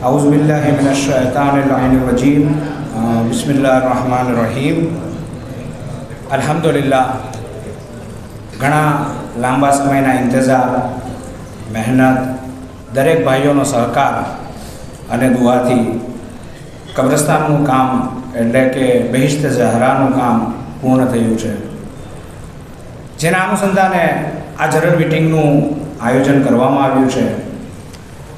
औज़ुबिल्लाहि मिनश्शैतानिर्रजीम बिस्मिल्लाहिर्रहमानिर्रहीम। अल्हम्दुलिल्लाह घણા લાંબા સમયના ઇંતજાર, મહેનત, દરેક ભાઈઓનો સહકાર અને દુઆથી કબ્રસ્તાનનું કામ એટલે કે બહિશ્ત ઝહરાનું કામ પૂર્ણ થયું છે, જેના અનુસંધાને આ જનરલ મિટિંગનું આયોજન કરવામાં આવ્યું છે।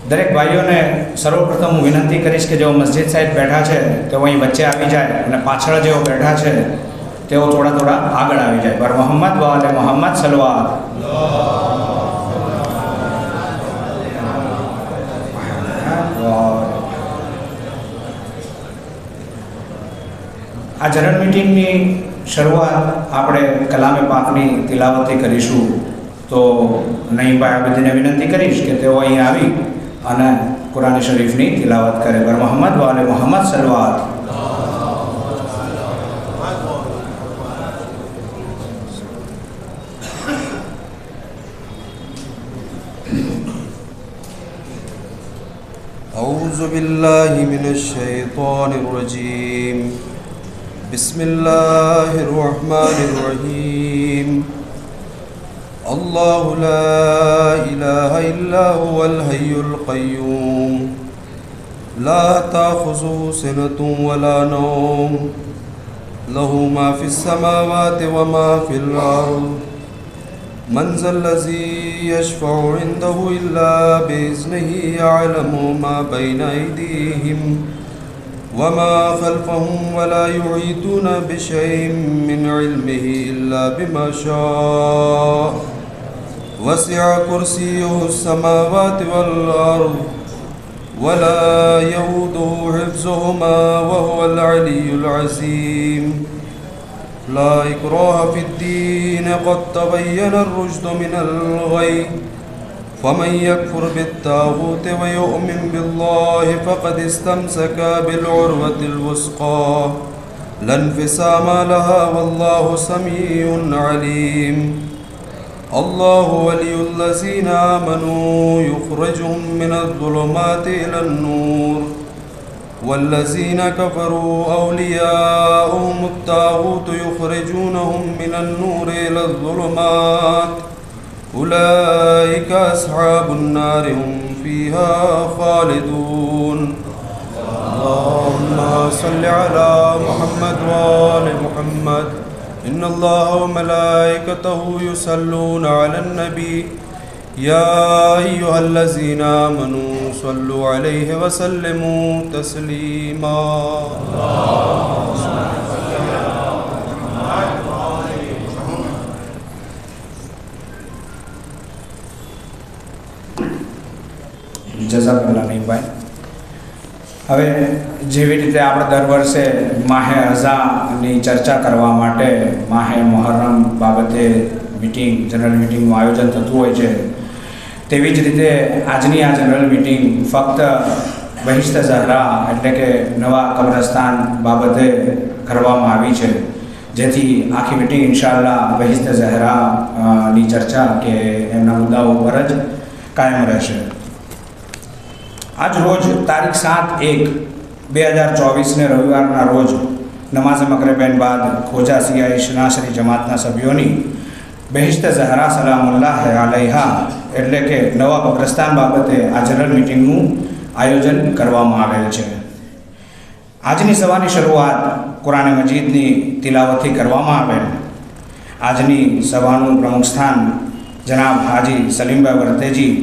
દરેક ભાઈઓને સર્વપ્રથમ હું વિનંતી કરીશ કે જેઓ મસ્જિદ સાઈડ બેઠા છે તેઓ અહીં વચ્ચે આવી જાય અને પાછળ જેઓ બેઠા છે તેઓ થોડા થોડા આગળ આવી જાય। પર મોહમ્મદ વાલે મોહમ્મદ સલવાત। આ જનરલ મીટિંગની શરૂઆત આપણે કલામે પાકની તિલાવતથી કરીશું। તો નઈમભાઈ આબદીને વિનંતી કરીશ કે તેઓ અહીં આવી અને કુરાન શરીફની તિલાવત કરે। પર મોહમ્મદ વાલે મોહમ્મદ સલવાત। أعوذ بالله من الشيطان الرجيم بسم الله الرحمن الرحيم الله لا إله إلا هو الحي القيوم لا تأخذه سنة ولا نوم له ما في السماوات وما في الأرض من ذا الذي يشفع عنده إلا بإذنه يعلم ما بين أيديهم وما خلفهم ولا يحيطون بشيء من علمه إلا بما شاء وسع كرسيه السماوات والأرض ولا يؤوده حفظهما وهو العلي العظيم لا إكراه في الدين قد تبين الرشد من الغي فمن يكفر بالطاغوت ويؤمن بالله فقد استمسك بالعروة الوثقى لا انفصام لها والله سميع عليم الله ولي الذين آمنوا يخرجهم من الظلمات إلى النور والذين كفروا أولياؤهم الطاغوت يخرجونهم من النور إلى الظلمات أولئك أصحاب النار هم فيها خالدون اللهم صل على محمد وآل محمد إن الله وملائكته يصلون على النبي يا أيها الذين آمنوا صلوا عليه وسلموا تسليما જઝાકલ્લાહ નઈમભાઈ। હવે જેવી રીતે આપણે દર વર્ષે માહે અઝાની ચર્ચા કરવા માટે માહે મુહર્રમ બાબતે મીટિંગ જનરલ મિટિંગનું આયોજન થતું હોય છે, તેવી જ રીતે આજની આ જનરલ મિટિંગ ફક્ત બહિશ્ત ઝહરા એટલે કે નવા કબ્રસ્તાન બાબતે કરવામાં આવી છે, જેથી આખી મિટિંગ ઇન્શાઅલ્લાહ બહિશ્ત ઝહરાની ચર્ચા કે એમના મુદ્દાઓ પર જ કાયમ રહેશે। આજ રોજ તારીખ 7/1/2024 રવિવારના રોજ નમાઝ મગરિબેન બાદ ખોજા સિયાઈ શનાશરી જમાતના સભ્યોની બહિશ્ત ઝહરા સલામુલ્લાહ અલૈહા એટલે કે નવા કબ્રસ્તાન બાબતે આ જનરલ મિટિંગનું આયોજન કરવામાં આવેલ છે। આજની સભાની શરૂઆત કુરાન મજીદની તિલાવતથી કરવામાં આવેલ। આજની સભાનું પ્રમુખ સ્થાન જનાબ હાજી સલીમભાઈ વર્તેજી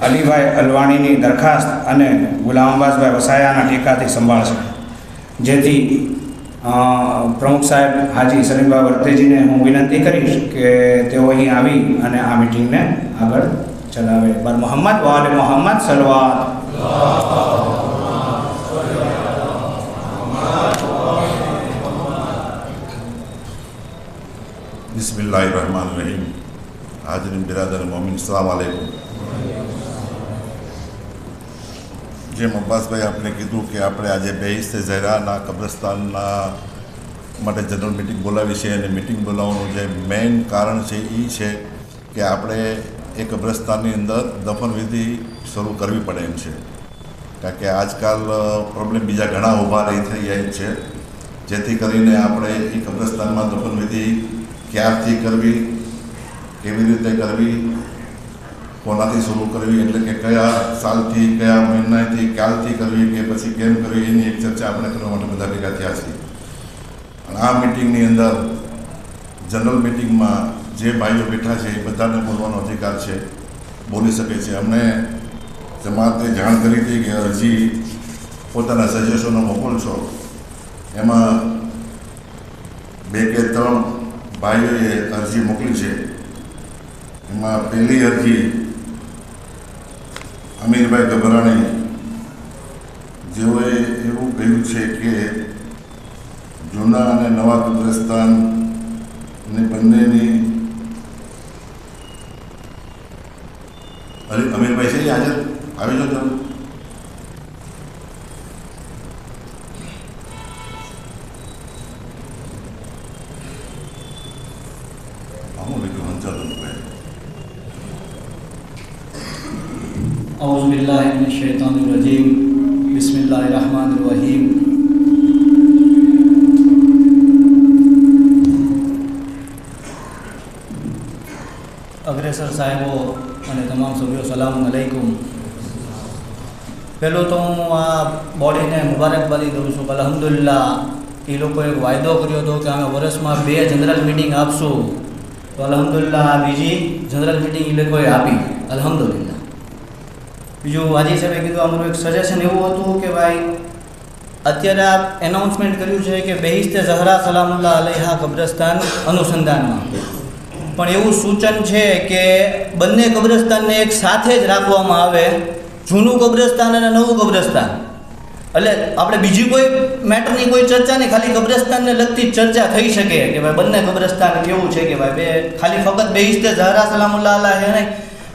અલીભાઈ અલવાણીની દરખાસ્ત અને ગુલામ અબ્બાસભાઈ વસાયાના ટેકાથી સંભાળશે, જેથી પ્રમુખ સાહેબ હાજી સલીમભાઈ વર્તેજીને હું વિનંતી કરીશ કે તેઓ અહીં આવી અને આ મિટિંગને આગળ ચલાવે। પર મોહમ્મદ વાલે મોહમ્મદ સલવાત। बिस्मिल्लाहिर्रहमानिर्रहीम। हाज़रीन बिरादर मोमिन अस्सलाम वालेकुम। જેમ અબ્બાસભાઈ આપણે કીધું કે આપણે આજે બહિશ્ત ઝહરાના કબ્રસ્તાનના માટે જનરલ મિટિંગ બોલાવી છે, અને મિટિંગ બોલાવવાનું જે મેઇન કારણ છે એ છે કે આપણે એ કબ્રસ્તાનની અંદર દફનવિધિ શરૂ કરવી પડે એમ છે। કારણ કે આજકાલ પ્રોબ્લેમ બીજા ઘણા ઊભા થઈ જાય છે, જેથી કરીને આપણે એ કબ્રસ્તાનમાં દફનવિધિ ક્યારથી કરવી, કેવી રીતે કરવી, કોનાથી શરૂ કરવી, એટલે કે કયા સાલથી, કયા મહિનાથી, ક્યારથી કરવી કે પછી કેમ કરવી, એની એક ચર્ચા આપણે કરવા માટે બધા ભેગા થયા છીએ. અને આ મિટિંગની અંદર જનરલ મિટિંગમાં જે ભાઈઓ બેઠા છે એ બધાને બોલવાનો અધિકાર છે, બોલી શકે છે. અમને જમાતે જાણ કરી હતી કે અરજી પોતાના સજેશનો મોકલશો. એમાં 2 કે 3 ભાઈઓએ અરજી મોકલી છે. એમાં પહેલી અરજી અમીરભાઈ ગભરાણી, જેઓએ એવું કહ્યું છે કે જૂના અને નવા કબ્રસ્તાનની બંનેની અમીરભાઈ છે હાજર આવી જાઓ તમે. औज़ु बिल्लाहि मिनश शैतानिर रजीम, बिस्मिल्लाहिर रहमानिर रहीम. અગ્રેસર સાહેબો અને તમામ સભ્યો, સલામ અલૈકુમ. પહેલું તો હું આ બોડીને મુબારકબાદી દઉં છું. અલ્હમ્દુલિલ્લાહ, એ લોકોએ વાયદો કર્યો હતો કે અમે વર્ષમાં 2 જનરલ મિટિંગ આપશું, તો અલ્હમ્દુલિલ્લાહ આ બીજી જનરલ મિટિંગ એ લોકોએ આપી. અલ્હમ્દુલિલ્લાહ. બીજું હાજી સાહેબે કીધું, અમારું એક સજેશન એવું હતું કે ભાઈ અત્યારે આ એનાઉન્સમેન્ટ કર્યું છે કે બેહિસ્તે ઝહરા સલામુલ્લાહ અલૈહા કબ્રસ્તાન અનુસંધાનમાં, પણ એવું સૂચન છે કે બંને કબ્રસ્તાનને એક સાથે જ રાખવામાં આવે, જૂનું કબ્રસ્તાન અને નવું કબ્રસ્તાન. એટલે આપણે બીજી કોઈ મેટરની કોઈ ચર્ચા નહીં, ખાલી કબ્રસ્તાનને લગતી ચર્ચા થઈ શકે કે ભાઈ બંને કબ્રસ્તાન કેવું છે કે ભાઈ ખાલી ફક્ત બેહિસ્તે ઝહરા સલામુલ્લાહ અલૈહા નહીં,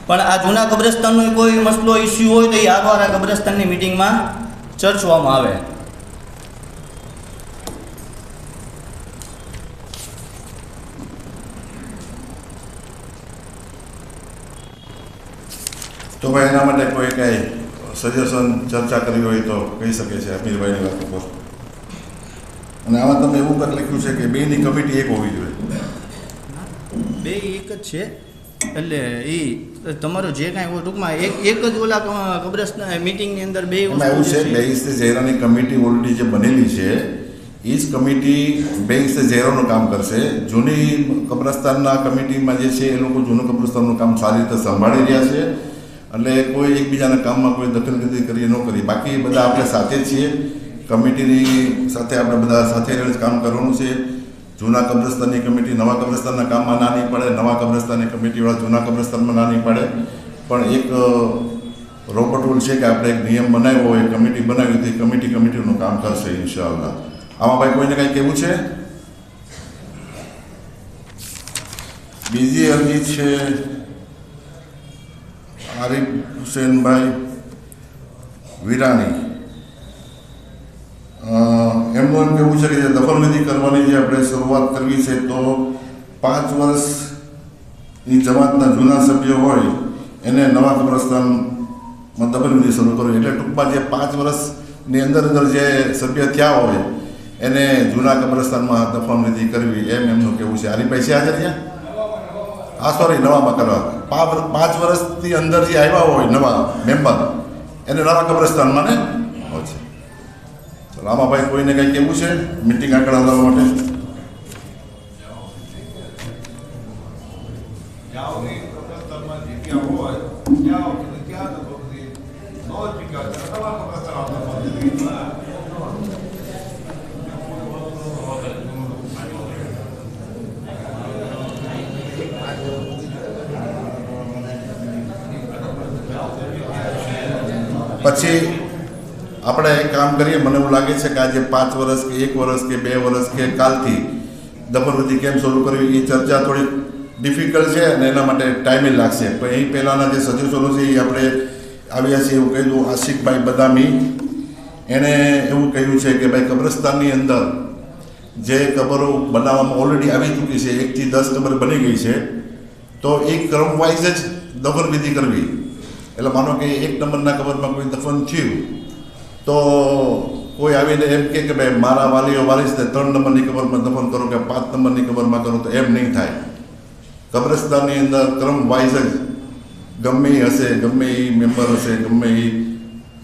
પણ આ જૂના કબ્રસ્તાનનો કોઈ મસલો ઇસ્યુ હોય તો એ આરવાર આ કબ્રસ્તાનની મિટિંગમાં ચર્ચવામાં આવે. તો ભાઈ એના માટે કોઈ કાંઈ સજેશન ચર્ચા કરવી હોય તો કહી શકે છે અમીરભાઈની વાત ઉપર. અને આમાં તમે એવું પણ લખ્યું છે કે બેની કમિટી એક હોવી જોઈએ. 2 એક જ છે, એટલે એ તમારો જે કાંઈ હોય ટૂંકમાં એક જ ઓલા કબ્રસ્તાન મિટિંગની અંદર 2 એમાં એવું છે, બેહિસ્તે ઝહેરાની કમિટી ઓલરેડી જે બનેલી છે એ જ કમિટી બેહિસ્તે ઝહેરાનું કામ કરશે. જૂની કબ્રસ્તાનના કમિટીમાં જે છે એ લોકો જૂનું કબ્રસ્તાનનું કામ સારી રીતે સંભાળી રહ્યા છે, એટલે કોઈ એકબીજાના કામમાં કોઈ દખલગીરી કરીએ ન કરી. બાકી બધા આપણે સાથે જ છીએ, કમિટીની સાથે આપણે બધા સાથે રહીને કામ કરવાનું છે. જૂના કબ્રસ્તાનની કમિટી નવા કબ્રસ્તાનના કામમાં ના નહીં પડે, નવા કબ્રસ્તાનની કમિટીવાળા જૂના કબ્રસ્તાનમાં ના નહીં પડે. પણ એક રોબોટ રૂલ છે કે આપણે એક નિયમ બનાવ્યો હોય, કમિટી બનાવી હતી, કમિટીનું કામ કરશે ઇન્શાઅલ્લાહ. આમાં ભાઈ કોઈને કંઈ કહેવું છે? બીજી અરજી છે આરિફ હુસેનભાઈ વિરાણી. એમનું એમ કહેવું છે કે જે દફનવિધિ કરવાની જે આપણે શરૂઆત કરવી છે તો 5 વર્ષની જમાતના જૂના સભ્યો હોય એને નવા કબ્રસ્તાનમાં દફનવિધિ શરૂ કરવી. એટલે ટૂંકમાં જે 5 વર્ષની અંદર જે સભ્ય થયા હોય એને જૂના કબ્રસ્તાનમાં દફનવિધિ કરવી, એમનું કહેવું છે. આરીફભાઈ છે હાજર ત્યાં? હા, સોરી, નવામાં કરવા. 5 વર્ષની અંદર જે આવ્યા હોય નવા મેમ્બર એને નવા કબ્રસ્તાનમાં ને હોય છે. ચલો, આમાં ભાઈ કોઈને કંઈ કહેવું છે મિટિંગ આગળ આવવા માટે? પછી આપણે એક કામ કરીએ, મને એવું લાગે છે કે આજે 5 વર્ષ કે 1 વર્ષ કે 2 વર્ષ કે કાલથી દફનવિધિ કેમ શરૂ કરવી એ ચર્ચા થોડી ડિફિકલ્ટ છે અને એના માટે ટાઈમે લાગશે. પણ એ પહેલાંના જે સજેશનો છે એ આપણે આવ્યા છીએ. એવું કહ્યું આશિકભાઈ બદામી, એણે એવું કહ્યું છે કે ભાઈ કબ્રસ્તાનની અંદર જે કબરો બનાવવામાં ઓલરેડી આવી ચૂકી છે, 1 થી 10 કબર બની ગઈ છે, તો એક ક્રમ વાઇઝ જ દફનવિધિ કરવી. એટલે માનો કે 1 નંબરના કબરમાં કોઈ દફન થયું તો કોઈ આવીને એમ કે ભાઈ મારા વાલીઓ વારીસને 3 નંબરની કબરમાં દફન કરો કે 5 નંબરની કબરમાં કરો, તો એમ નહીં થાય. કબ્રસ્તાનની અંદર ક્રમ વાઇઝ જ ગમે એ હશે, ગમે એ મેમ્બર હશે, ગમે એ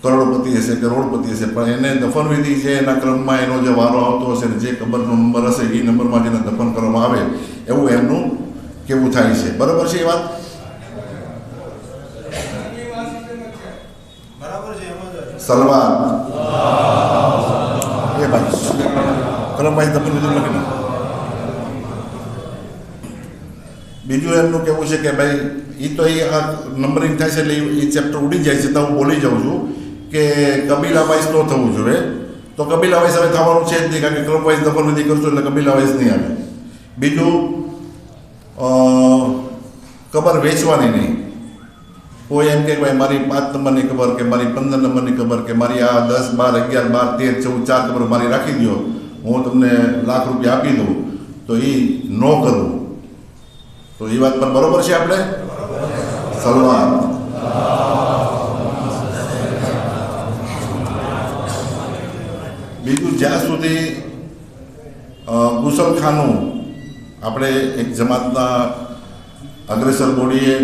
કરોડપતિ હશે, કરોડપતિ હશે, પણ એને દફનવિધિ છે એના ક્રમમાં એનો જે વારો આવતો હશે ને જે કબરનો નંબર હશે એ નંબરમાં જેને દફન કરવામાં આવે એવું એમનું કેવું થાય છે. બરાબર છે એ વાત? સલવાન એ ભાઈ ક્રમવાઇઝ દફનવિધિ લખી નાખો. બીજું એમનું કેવું છે કે ભાઈ એ તો એ આ નંબરિંગ થાય છે એટલે એ ચેપ્ટર ઉડી જાય છે, તો હું બોલી જાઉં છું કે કબીલા વાઇઝ તો થવું જોઈએ. તો કબીલા વાઇઝ હવે થવાનું છે જ નહીં, કારણ કે ક્રમ વાઇઝ દફનવિધિ કરશું એટલે કબીલા વાઇઝ નહીં આવે. બીજું કબર વેચવાની નહીં. કોઈ એમ કે ભાઈ મારી 5 નંબરની કબર કે મારી 15 નંબરની કબર કે મારી આ 10, 12, 11, 12, 13, 14 4 કબર મારી રાખી દો, હું તમને લાખ રૂપિયા આપી દઉં, તો એ ન કરવું. તો એ વાત પર બરોબર છે આપણે? સલવાન. બીજું જ્યાં સુધી ગુસલખાનું આપણે એક જમાતના અગ્રેસર બોડીએ,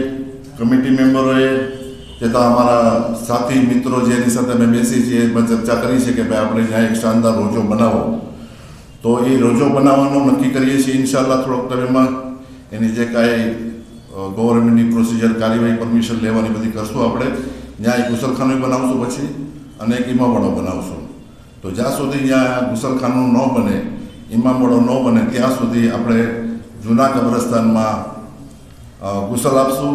કમિટી મેમ્બરોએ, તથા અમારા સાથી મિત્રો જેની સાથે અમે બેસી છીએ એમાં ચર્ચા કરી છે કે ભાઈ આપણે ત્યાં એક શાનદાર રોજો બનાવો. તો એ રોજો બનાવવાનું નક્કી કરીએ છીએ ઇન્શાલ્લાહ થોડોક ટાઈમમાં. એની જે કાંઈ ગવર્મેન્ટની પ્રોસિજર, કાર્યવાહી, પરમિશન લેવાની બધી કરશું આપણે. ત્યાં એક ગુસલખાનું બનાવશું પછી અને એક ઇમામવાળો બનાવશું. તો જ્યાં સુધી ત્યાં ગુસલખાનું ન બને, ઇમામવાળો ન બને ત્યાં સુધી આપણે જૂના કબ્રસ્તાનમાં ગુસલ આપશું,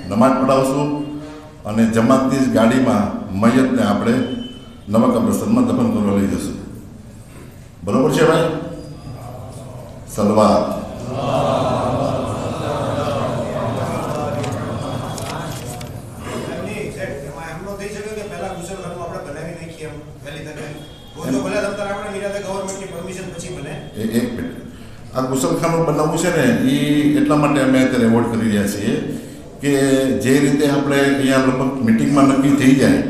નમાજ પઢાવશું અને જમાતની જ ગાડીમાં મયતને આપણે નવા કબ્રસ્તાનમાં દફન કરવા લઈ જશું. બરોબર છે ભાઈ? સલવાર. એક મિનિટ, આ ગુસલખાનું બનાવવું છે ને એ એટલા માટે અમે અત્યારે એવોર્ડ કરી રહ્યા છીએ કે જે રીતે આપણે અહીંયા લગભગ મિટિંગમાં નક્કી થઈ જાય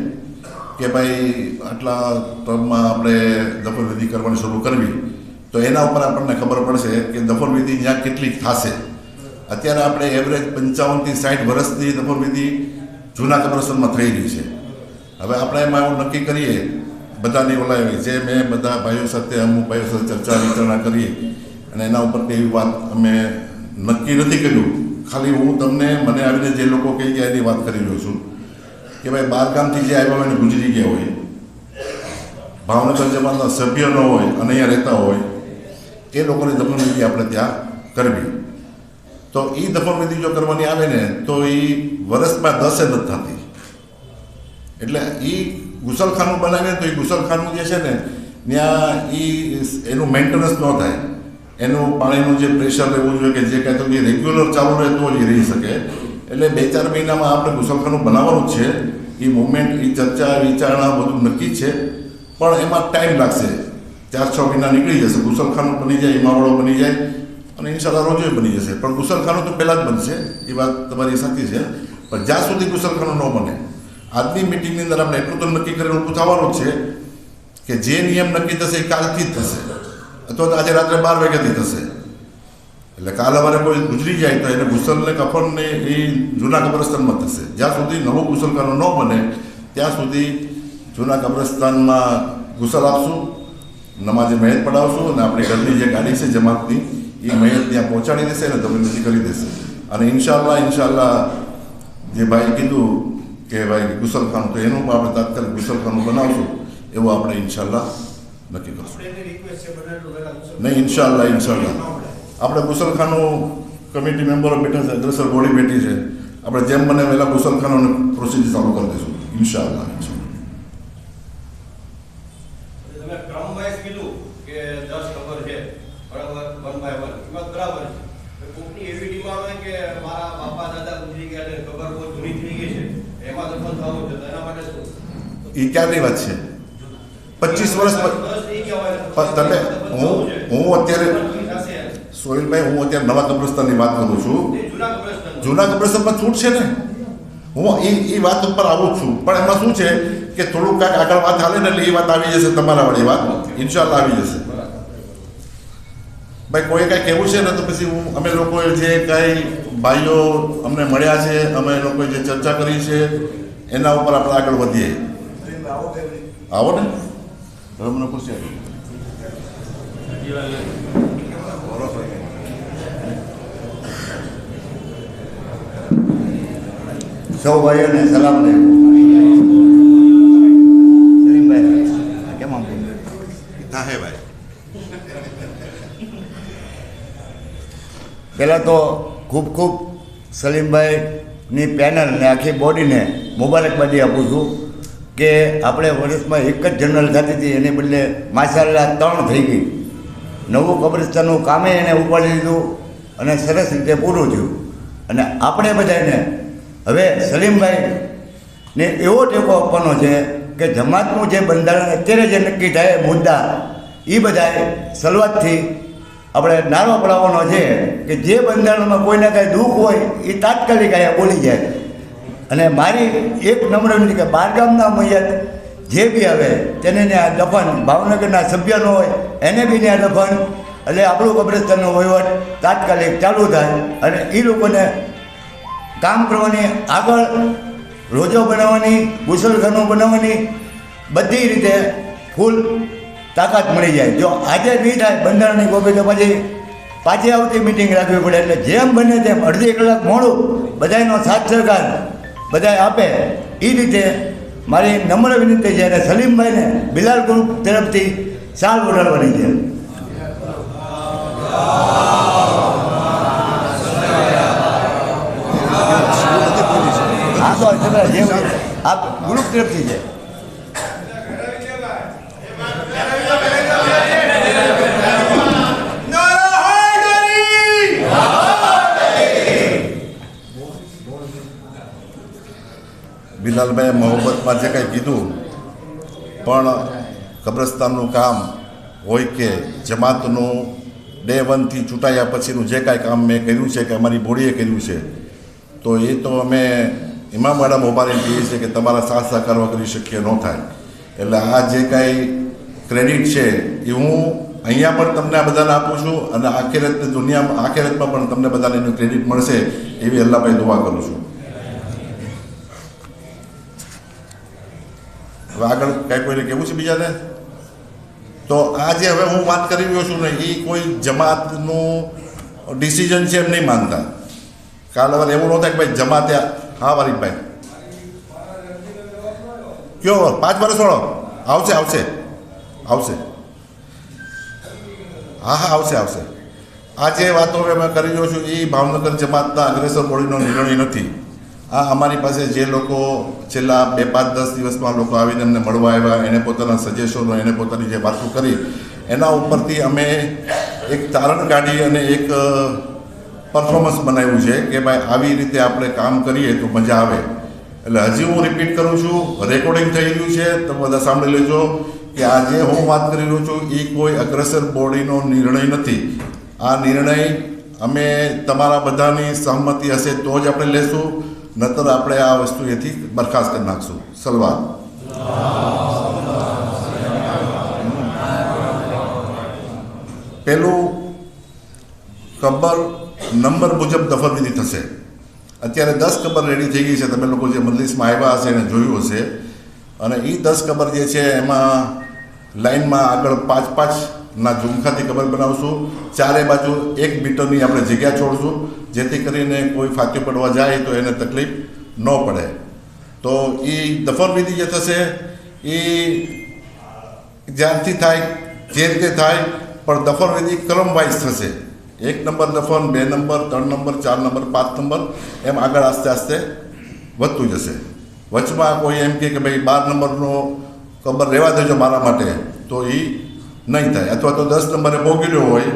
કે ભાઈ આટલા ટર્મમાં આપણે દફનવિધિ કરવાની શરૂ કરવી, તો એના ઉપર આપણને ખબર પડશે કે દફનવિધિ ત્યાં કેટલી થશે. અત્યારે આપણે એવરેજ 55 થી 60 વર્ષની દફનવિધિ જૂના કબ્રસ્તાનમાં થઈ રહી છે. હવે આપણે એમાં એવું નક્કી કરીએ બધાની ઓલાવી જે મેં બધા ભાઈઓ સાથે, અમુક ભાઈઓ સાથે ચર્ચા વિચારણા કરીએ અને એના ઉપર એવી વાત અમે નક્કી નથી કર્યું. ખાલી હું તમને મને આવીને જે લોકો કહી ગયા એની વાત કરી રહ્યો છું કે ભાઈ બહારગામથી જે આવ્યા હોય ને ગુજરી ગયા હોય, ભાવનગર જમાના સભ્ય ન હોય અને અહીંયા રહેતા હોય, એ લોકોની દફનવિધિ આપણે ત્યાં કરવી. તો એ દફનવિધિ જો કરવાની આવે ને તો એ વર્ષમાં 10 નથી થતી. એટલે એ ગુસલખાનું બનાવીને તો એ ગુસલખાનું જે છે ને ત્યાં એનું મેન્ટેનન્સ ન થાય, એનું પાણીનું જે પ્રેશર રહેવું જોઈએ કે જે કાંઈ તો એ રેગ્યુલર ચાલુ રહે તો જ રહી શકે. એટલે 2-4 મહિનામાં આપણે ગુસલખાનું બનાવવાનું જ છે. એ મુવમેન્ટ, એ ચર્ચા, વિચારણા બધું નક્કી છે, પણ એમાં ટાઈમ લાગશે. 4-6 મહિના નીકળી જશે. ગુસલખાનું બની જાય, ઇમામવાળો બની જાય અને ઇન્શાલ્લાહ રોજો બની જશે. પણ ગુસલખાનું તો પહેલાં જ બનશે, એ વાત તમારી સાચી છે. પણ જ્યાં સુધી ગુસલખાનું ન બને, આજની મિટિંગની અંદર આપણે એટલું તો નક્કી કરીને ઊભું થવાનું જ છે કે જે નિયમ નક્કી થશે એ કાલથી જ થશે, અથવા તો આજે રાત્રે 12 વાગ્યાથી થશે. એટલે કાલ સવારે કોઈ ગુજરી જાય તો એને ગુસલને કફનને એ જૂના કબ્રસ્તાનમાં થશે. જ્યાં સુધી નવું ગુસલખાનું ન બને ત્યાં સુધી જૂના કબ્રસ્તાનમાં ગુસલ આપશું, નમાજે મયત પડાવશું અને આપણી ઘરની જે ગાડી છે જમાતની એ મયત ત્યાં પહોંચાડી દેશે અને દફનવિધિ કરી દેશે. અને ઇન્શાલ્લાહ જે ભાઈ કીધું કે ભાઈ ગુસલખાનું, તો એનું આપણે તાત્કાલિક ગુસલખાનું બનાવશું એવું આપણે ઇન્શાલ્લાહ નક્કી કરશું. નહીં, ઇન્શાલ્લાહ આપણે ગુસલખાનું કમિટી મેમ્બરો બેઠા છે, અગ્રેસર બોડી બેઠી છે, આપણે જેમ બને વહેલા ગુસલખાનું પ્રોસિજર ચાલુ કરી દઈશું ઇન્શાલ્લાહ. એ ક્યારની વાત છે? 25 વર્ષ તમે હું અત્યારે સોહિલભાઈ, હું અત્યારે નવા કબ્રસ્તાનની વાત કરું છું. જૂના કબ્રસ્તાનમાં છૂટ છે ને, હું એ વાત ઉપર આવું છું. પણ એમાં શું છે કે થોડુંક કાંઈક આગળ વાત હાલે ને એટલે એ વાત આવી જશે, તમારા વાળી વાત ઇન્શાલ્લાહ આવી જશે. ભાઈ કોઈ કાંઈ કહેવું છે ને તો પછી અમે લોકોએ જે કાંઈ ભાઈઓ અમને મળ્યા છે, અમે લોકોએ જે ચર્ચા કરી છે એના ઉપર આપણે આગળ વધીએ. આવો ને મને ખુશી આવી. સૌ ભાઈઓને સલામ લે. કેમ આમ હે ભાઈ, પહેલાં તો ખૂબ ખૂબ સલીમભાઈની પેનલ ને આખી બોડીને મુબારકબાદી આપું છું કે આપણે વર્ષમાં એક જ જનરલ થતી હતી, એને બદલે માશાલ્લાહ 3 થઈ ગઈ. નવું કબ્રસ્તાનનું કામે એને ઉપાડી લીધું અને સરસ રીતે પૂરું થયું. અને આપણે બધાને હવે સલીમભાઈને એવો ટેકો આપવાનો છે કે જમાતનું જે બંધારણ અત્યારે જે નક્કી થાય મુદ્દા એ બધાએ શરૂઆતથી આપણે નારો પડાવવાનો છે કે જે બંધારણમાં કોઈને કાંઈ દુઃખ હોય એ તાત્કાલિક અહીંયા બોલી જાય. અને મારી એક નમ્ર વિનંતી કે બહારગામના મૈયત જે બી આવે તેને ત્યાં દફન, ભાવનગરના સભ્યનો હોય એને બી ત્યાં દફન, એટલે આપણું કબ્રસ્તાનનો વહીવટ તાત્કાલિક ચાલુ થાય અને એ લોકોને કામ કરવાની, આગળ રોજો બનાવવાની, ગુસલખાનું બનાવવાની બધી રીતે ફૂલ તાકાત મળી જાય. જો આજે નહીં થાય બંધારણની કોપી તો પછી પાછી આવતી મિટિંગ રાખવી પડે. એટલે જેમ બને તેમ અડધી કલાક મોડું બધાનો સાથ સહકાર બધાએ આપે એ રીતે મારી નમ્ર વિનંતી છે. અને સલીમભાઈને બિલાલ ગ્રુપ તરફથી શાલ ઓઢાડવાની છે. હા તો જે આ ગ્રુપ તરફથી છે. બિલાલભાઈએ મોહબ્બતમાં જે કંઈ કીધું, પણ કબ્રસ્તાનનું કામ હોય કે જમાતનું ડે 1 થી ચૂંટાયા પછીનું જે કાંઈ કામ મેં કર્યું છે કે અમારી બોડીએ કર્યું છે, તો એ તો અમે ઇમામવાડા મોબાઈલ કહીએ છીએ કે તમારા સાથ સહકાર વગર શક્ય ન થાય. એટલે આ જે કાંઈ ક્રેડિટ છે એ હું અહીંયા પણ તમને આ બધાને આપું છું અને આખિરતની દુનિયામાં, આખિરતમાં પણ તમને બધાને એનું ક્રેડિટ મળશે એવી અલ્લાહભાઈ દુઆ કરું છું. હવે આગળ કાંઈ કોઈને કહેવું છે બીજાને? તો આ જે હવે હું વાત કરી રહ્યો છું ને એ કોઈ જમાતનું ડિસિઝન છે એમ નહીં માનતા. કાલ હવે એવું ન થાય કે ભાઈ જમાતે, હા વારીકભાઈ કયો 5 વર્ષ વાળો આવશે આવશે આવશે હા હા આવશે આવશે. આ જે વાતો અમે કરી રહ્યો છું એ ભાવનગર જમાતના અગ્રેસર બોડીનો નિર્ણય નથી. આ અમારી પાસે જે લોકો છેલ્લા 2-5-10 દિવસમાં લોકો આવીને અમને મળવા આવ્યા, એને પોતાના સજેશનો, એને પોતાની જે વાતો કરી એના ઉપરથી અમે એક તારણ કાઢી અને એક પરફોર્મન્સ બનાવ્યું છે કે ભાઈ આવી રીતે આપણે કામ કરીએ તો મજા આવે. એટલે હજી હું રિપીટ કરું છું, રેકોર્ડિંગ થઈ રહ્યું છે, તમે બધા સાંભળી લેજો કે આ જે હું વાત કરી રહ્યો છું એ કોઈ અગ્રેસર બોડીનો નિર્ણય નથી. આ નિર્ણય અમે તમારા બધાની સહમતિ હશે તો જ આપણે લેશું, નતર આપણે આ વસ્તુ એથી બરખાસ્ત કરી નાખશું. સલવાત. પહેલું, કબર નંબર મુજબ દફનવિધિ થશે. અત્યારે 10 કબર રેડી થઈ ગઈ છે, તમે લોકો જે મજલિસમાં આવ્યા હશે એને જોયું હશે. અને એ 10 કબર જે છે એમાં લાઈનમાં આગળ 5-5ના ઝુમખાથી કબર બનાવશું. ચારે બાજુ 1 મીટરની આપણે જગ્યા છોડશું જેથી કરીને કોઈ ફાંક્યું પડવા જાય તો એને તકલીફ ન પડે. તો એ દફનવિધિ જે થશે એ જ્યારથી થાય જે રીતે થાય, પણ દફનવિધિ ક્રમ વાઇઝ થશે. 1 નંબર દફન, 2 નંબર, 3 નંબર, 4 નંબર, 5 નંબર એમ આગળ આસ્તે આસ્તે વધતું જશે. વચમાં કોઈ એમ કે ભાઈ 12 નંબરનો કબર રહેવા દેજો મારા માટે, તો એ નહીં થાય. અથવા તો 10 નંબરે ભોગી હોય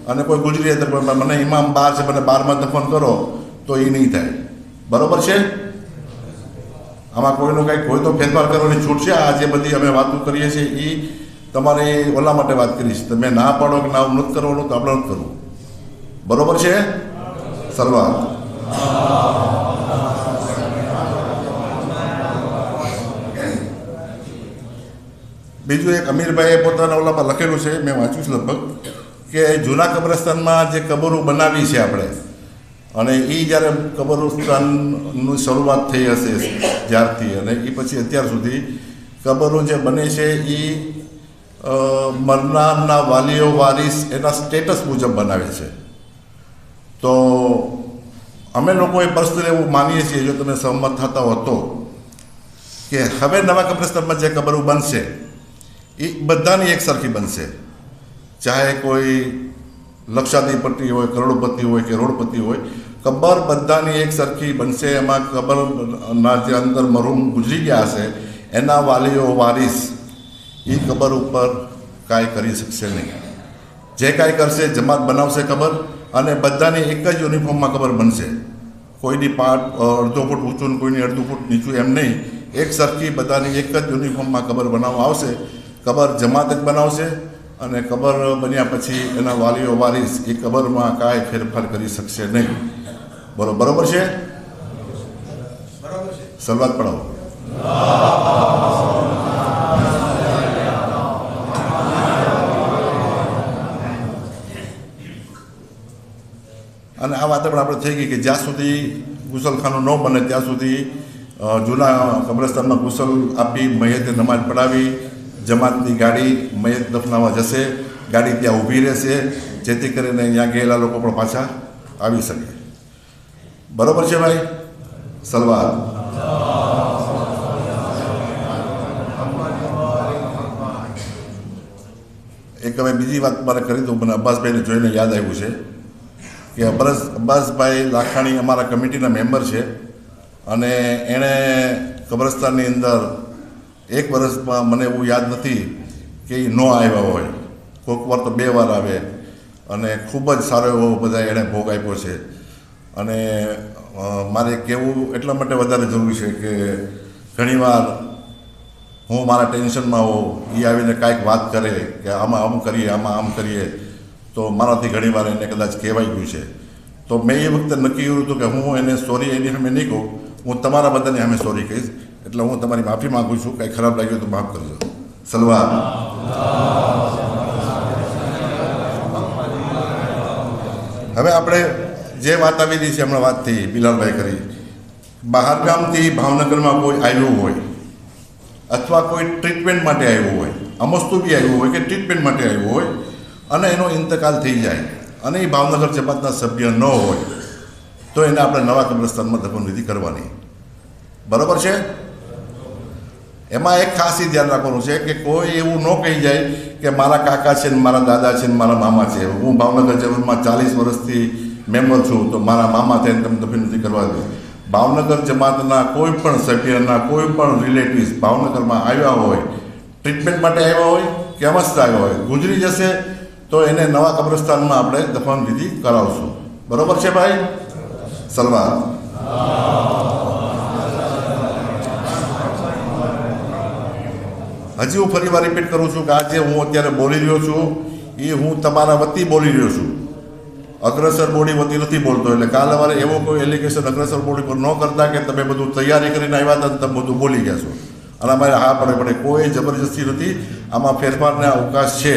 અને કોઈ ગુજરી તો મને ઇમામ 12 છે, મને 12માં દફન કરો, તો એ નહીં થાય. બરાબર છે? આમાં કોઈનું કંઈક હોય તો ફેરફાર કરવાની છૂટ છે. આ જે બધી અમે વાતો કરીએ છીએ એ તમારે ઓલા માટે વાત કરીશ. તમે ના પાડો કે ના નથી કરવાનું તો આપણે નથી કરવું. બરાબર છે? સલવાત. બીજું એક અમીરભાઈએ પોતાના ઓલામાં લખેલું છે, મેં વાંચ્યું છે લગભગ, કે જૂના કબ્રસ્તાનમાં જે કબરો બનાવી છે આપણે, અને એ જ્યારે કબ્રસ્તાનની શરૂઆત થઈ હશે જ્યારથી અને એ પછી અત્યાર સુધી કબરો જે બને છે એ મરનારના વાલીઓ વારીસ એના સ્ટેટસ મુજબ બનાવે છે. તો અમે લોકોએ પર્સનલી એવું માનીએ છીએ, જો તમે સહમત થતા હો તો, કે હવે નવા કબ્રસ્તાનમાં જે કબરો બનશે એ બધાની એક સરખી બનશે. ચાહે કોઈ લક્ષાધિપતિ હોય, કરોડપતિ હોય કે રોડપતિ હોય, કબર બધાની એક સરખી બનશે. એમાં કબરના જે અંદર મરહૂમ ગુજરી ગયા હશે એના વાલીઓ વારીસ એ કબર ઉપર કાંઈ કરી શકશે નહીં. જે કાંઈ કરશે જમાત બનાવશે કબર, અને બધાની એક જ યુનિફોર્મમાં કબર બનશે. કોઈની પાટ અડધો ફૂટ ઊંચું ને કોઈની અડધું ફૂટ નીચું એમ નહીં, એક સરખી બધાની એક જ યુનિફોર્મમાં કબર બનાવવામાં આવશે. કબર જમાત જ બનાવશે, અને કબર બન્યા પછી એના વાલીઓ વારીસ એ કબરમાં કાંઈ ફેરફાર કરી શકશે નહીં. બરોબર છે? સલવાત પડાવો. અને આ વાત પણ આપણે થઈ ગઈ કે જ્યાં સુધી ગુસલખાનું ન બને ત્યાં સુધી જૂના કબ્રસ્તાનમાં ગુસલ આપી મયતે નમાજ પડાવી, જમાતની ગાડી મયત દફનાવવા જશે, ગાડી ત્યાં ઊભી રહેશે, જેથી કરીને ત્યાં ગયેલા લોકો પણ પાછા આવી શકે. બરોબર છે ભાઈ? સલવાર. એક હવે બીજી વાત મારે કરી દઉં. મને અબ્બાસભાઈને જોઈને યાદ આવ્યું છે કે અબ્બાસભાઈ લાખાણી અમારા કમિટીના મેમ્બર છે, અને એણે કબ્રસ્તાનની અંદર એક વર્ષમાં મને એવું યાદ નથી કે એ ન આવ્યા હોય. કોઈક વાર તો 2 વાર આવે, અને ખૂબ જ સારો એવો બધા એણે ભોગ આપ્યો છે. અને મારે કહેવું એટલા માટે વધારે જરૂરી છે કે ઘણીવાર હું મારા ટેન્શનમાં હોઉં, એ આવીને કાંઈક વાત કરે કે આમાં આમ કરીએ, આમાં આમ કરીએ, તો મારાથી ઘણીવાર એને કદાચ કહેવાઈ ગયું છે. તો મેં એ વખતે નક્કી કર્યું હતું કે હું એને સોરી એની સામે નહીં કહું, હું તમારા બધાની સામે સોરી કહીશ. એટલે હું તમારી માફી માગું છું. કાંઈ ખરાબ લાગ્યું તો માફ કરજો. સલવાર. હવે આપણે જે વાત આવી રહી છે, હમણાં વાત થઈ, બિલાલભાઈ કરી, બહારગામથી ભાવનગરમાં કોઈ આવ્યું હોય અથવા કોઈ ટ્રીટમેન્ટ માટે આવ્યું હોય, અમસ્તુ બી આવ્યું હોય કે ટ્રીટમેન્ટ માટે આવ્યું હોય, અને એનો ઇંતકાલ થઈ જાય અને એ ભાવનગર જમાતના સભ્ય ન હોય, તો એને આપણે નવા કબ્રસ્તાનમાં દફનવિધિ કરવાની. બરાબર છે? એમાં એક ખાસ ધ્યાન રાખવાનું છે કે કોઈ એવું ન કહી જાય કે મારા કાકા છે ને મારા દાદા છે ને મારા મામા છે, હું ભાવનગર જમાતમાં 40 વર્ષથી મેમ્બર છું, તો મારા મામા થઈને તમે દફનવિધિ કરવા દો. ભાવનગર જમાતના કોઈ પણ સભ્યના કોઈ પણ રિલેટિવ્સ ભાવનગરમાં આવ્યા હોય, ટ્રીટમેન્ટ માટે આવ્યા હોય કે અમસ્ત આવ્યા હોય, ગુજરી જશે તો એને નવા કબ્રસ્તાનમાં આપણે દફનવિધિ કરાવશું. બરોબર છે ભાઈ? સલવાર. હજી હું ફરી વાર રિપીટ કરું છું કે આજે હું અત્યારે બોલી રહ્યો છું એ હું તમારા વતી બોલી રહ્યો છું, અગ્રસર બોડી વતી નથી બોલતો. એટલે કાલે વારે એવો કોઈ એલિગેશન અગ્રસર બોડી પર ન કરતા કે તમે બધું તૈયારી કરીને આવ્યા હતા, તમે બધું બોલી ગયા છો. અને અમારે હા પડે કોઈ જબરજસ્તી નથી. આમાં ફેરફારને અવકાશ છે,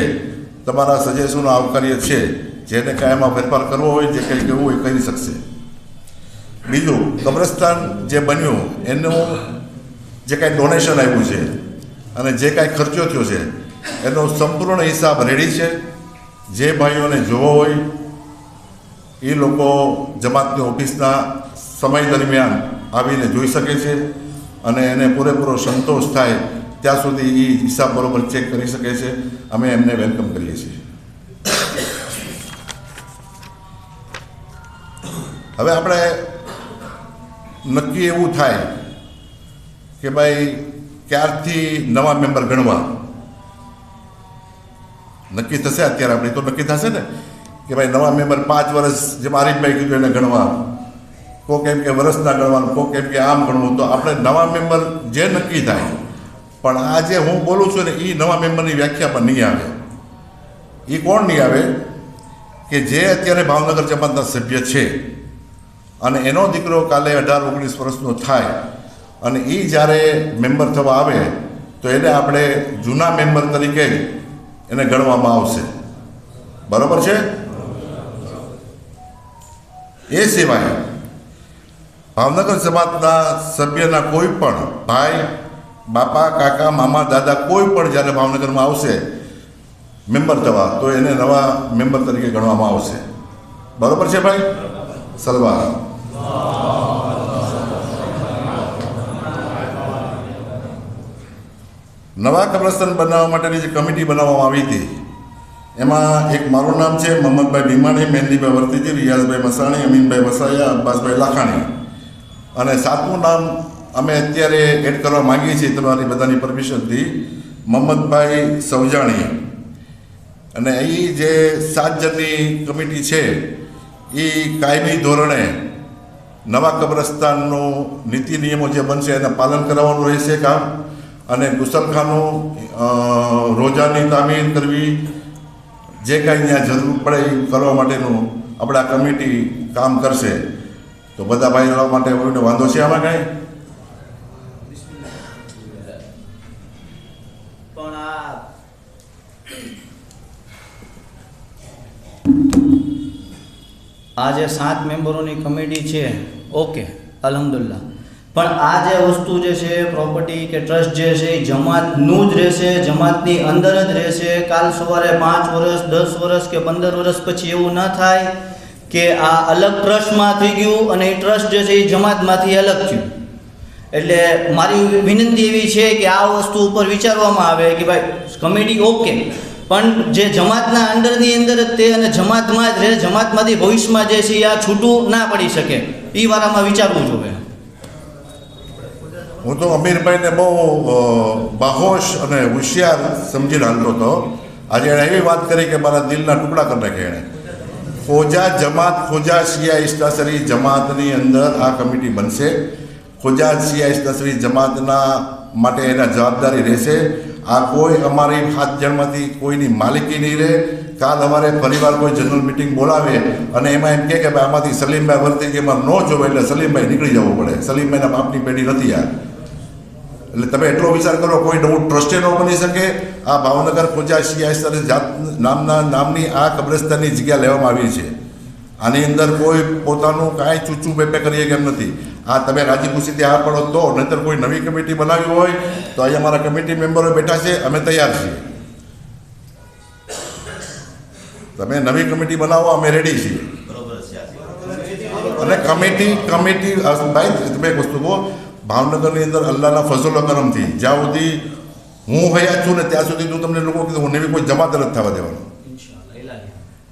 તમારા સજેશનો આવકાર્ય છે. જેને કાંઈ એમાં ફેરફાર કરવો હોય, જે કંઈ કહેવું હોય કરી શકશે. બીજું, કબ્રસ્તાન જે બન્યું એનું જે કાંઈ ડોનેશન આવ્યું છે અને જે કાંઈ ખર્ચો થયો છે એનો સંપૂર્ણ હિસાબ રેડી છે. જે ભાઈઓને જોવો હોય એ લોકો જમાતની ઓફિસના સમય દરમિયાન આવીને જોઈ શકે છે, અને એને પૂરેપૂરો સંતોષ થાય ત્યાં સુધી એ હિસાબ બરોબર ચેક કરી શકે છે. અમે એમને વેલકમ કરીએ છીએ. હવે આપણે નક્કી એવું થાય કે ભાઈ ક્યારથી નવા મેમ્બર ગણવા નક્કી થશે. અત્યારે આપણે તો નક્કી થશે ને કે ભાઈ નવા મેમ્બર 5 વર્ષ, જેમ આરીફભાઈ કીધું એને ગણવા, કોક એમ કે વર્ષના ગણવાનું, કોક એમ કે આમ ગણવું. તો આપણે નવા મેમ્બર જે નક્કી થાય, પણ આ જે હું બોલું છું ને એ નવા મેમ્બરની વ્યાખ્યા પણ નહીં આવે. એ કોણ નહીં આવે? કે જે અત્યારે ભાવનગર જમાતના સભ્ય છે અને એનો દીકરો કાલે 18-19 વર્ષનો થાય અને એ જ્યારે મેમ્બર થવા આવે તો એને આપણે જૂના મેમ્બર તરીકે જ એને ગણવામાં આવશે. બરાબર છે. એ સિવાય ભાવનગર સમાજના સભ્યના કોઈ પણ ભાઈ, બાપા, કાકા, મામા, દાદા કોઈ પણ જ્યારે ભાવનગરમાં આવશે મેમ્બર થવા તો એને નવા મેમ્બર તરીકે ગણવામાં આવશે. બરાબર છે ભાઈ? સલવાર. નવા કબ્રસ્તાન બનાવવા માટેની જે કમિટી બનાવવામાં આવી હતી એમાં એક મારું નામ છે મોહમ્મદભાઈ ભીમાણી, મહેંદીભાઈ વર્તીજી, રિયાઝભાઈ મસાણી, અમીનભાઈ વસાયા, અબ્બાસભાઈ લાખાણી, અને 7મું નામ અમે અત્યારે એડ કરવા માંગીએ છીએ તમારી બધાની પરમિશનથી, મોહમ્મદભાઈ સૌજાણી. અને એ જે 7 જણની કમિટી છે એ કાયમી ધોરણે નવા કબ્રસ્તાનનું નીતિ નિયમો જે બનશે એને પાલન કરાવવાનું રહેશે કામ, અને ગુસલખાનું, રોજાની તામીર કરવી, જે કાંઈ ત્યાં જરૂર પડે એ કરવા માટેનું આપણે આ કમિટી કામ કરશે. તો બધા ભાઈઓ માટે કોઈને વાંધો છે આમાં કાંઈ? પણ આ જે 7 મેમ્બરોની કમિટી છે, ઓકે, અલ્હમ્દુલિલ્લાહ, પણ આ જે વસ્તુ જે છે પ્રોપર્ટી કે ટ્રસ્ટ જે છે એ જમાતનું જ રહેશે, જમાતની અંદર જ રહેશે. કાલ સવારે 5 વર્ષ, 10 વર્ષ કે 15 વર્ષ પછી એવું ન થાય કે આ અલગ ટ્રસ્ટમાં થઈ ગયું અને એ ટ્રસ્ટ જે છે એ જમાતમાંથી અલગ થયું. એટલે મારી વિનંતી એવી છે કે આ વસ્તુ ઉપર વિચારવામાં આવે કે ભાઈ કમિટી ઓકે, પણ જે જમાતના અંડરની અંદર જ તે અને જમાતમાં જ રહે, જમાતમાંથી ભવિષ્યમાં જે છે આ છૂટું ના પડી શકે, એ વારામાં વિચારવું જોઈએ. હું તો અમીરભાઈને બહુ બાહોશ અને હોશિયાર સમજીને હાલતો હતો. આજે એણે એવી વાત કરી કે મારા દિલના ટુકડા કરી નાખ્યા. એણે ખોજા જમાત, ખોજા શિયા ઇસ્લાસરી જમાતની અંદર આ કમિટી બનશે. ખોજા શિયા ઇસ્લાસરી જમાતના માટે એના જવાબદારી રહેશે. આ કોઈ અમારી 7 જણમાંથી કોઈની માલિકી નહીં રહે. કાલ અમારે ફરીવાર કોઈ જનરલ મિટિંગ બોલાવે અને એમાં એમ કહે કે ભાઈ આમાંથી સલીમભાઈ વર્તી એમાં ન જોવે એટલે સલીમભાઈ નીકળી જવું પડે, સલીમભાઈના બાપની પેઢી નથી આ. એટલે તમે એટલો વિચાર કરો, કોઈ નવું ટ્રસ્ટે ન બની શકે. આ ભાવનગર ખોજા શિયા જાત નામની આ કબ્રસ્તાનની જગ્યા લેવામાં આવી છે. આની અંદર કોઈ પોતાનું કાંઈ ચૂચું પેપે કરીએ કેમ નથી. આ તમે રાજી ખુશીથી આ પડો તો, નહીંતર કોઈ નવી કમિટી બનાવી હોય તો અહીંયા અમારા કમિટી મેમ્બરો બેઠા છે, અમે તૈયાર છીએ. તમે નવી કમિટી બનાવો, અમે રેડી છીએ. અને કમિટી ભાઈ તમે એક વસ્તુ કહો, ભાવનગરની અંદર અલ્લાહના ફઝલો કરમથી જ્યાં સુધી હું હયાત છું ને ત્યાં સુધી હું તમને લોકો કીધું હું નવી કોઈ જમાત નથી થવા દેવાનો.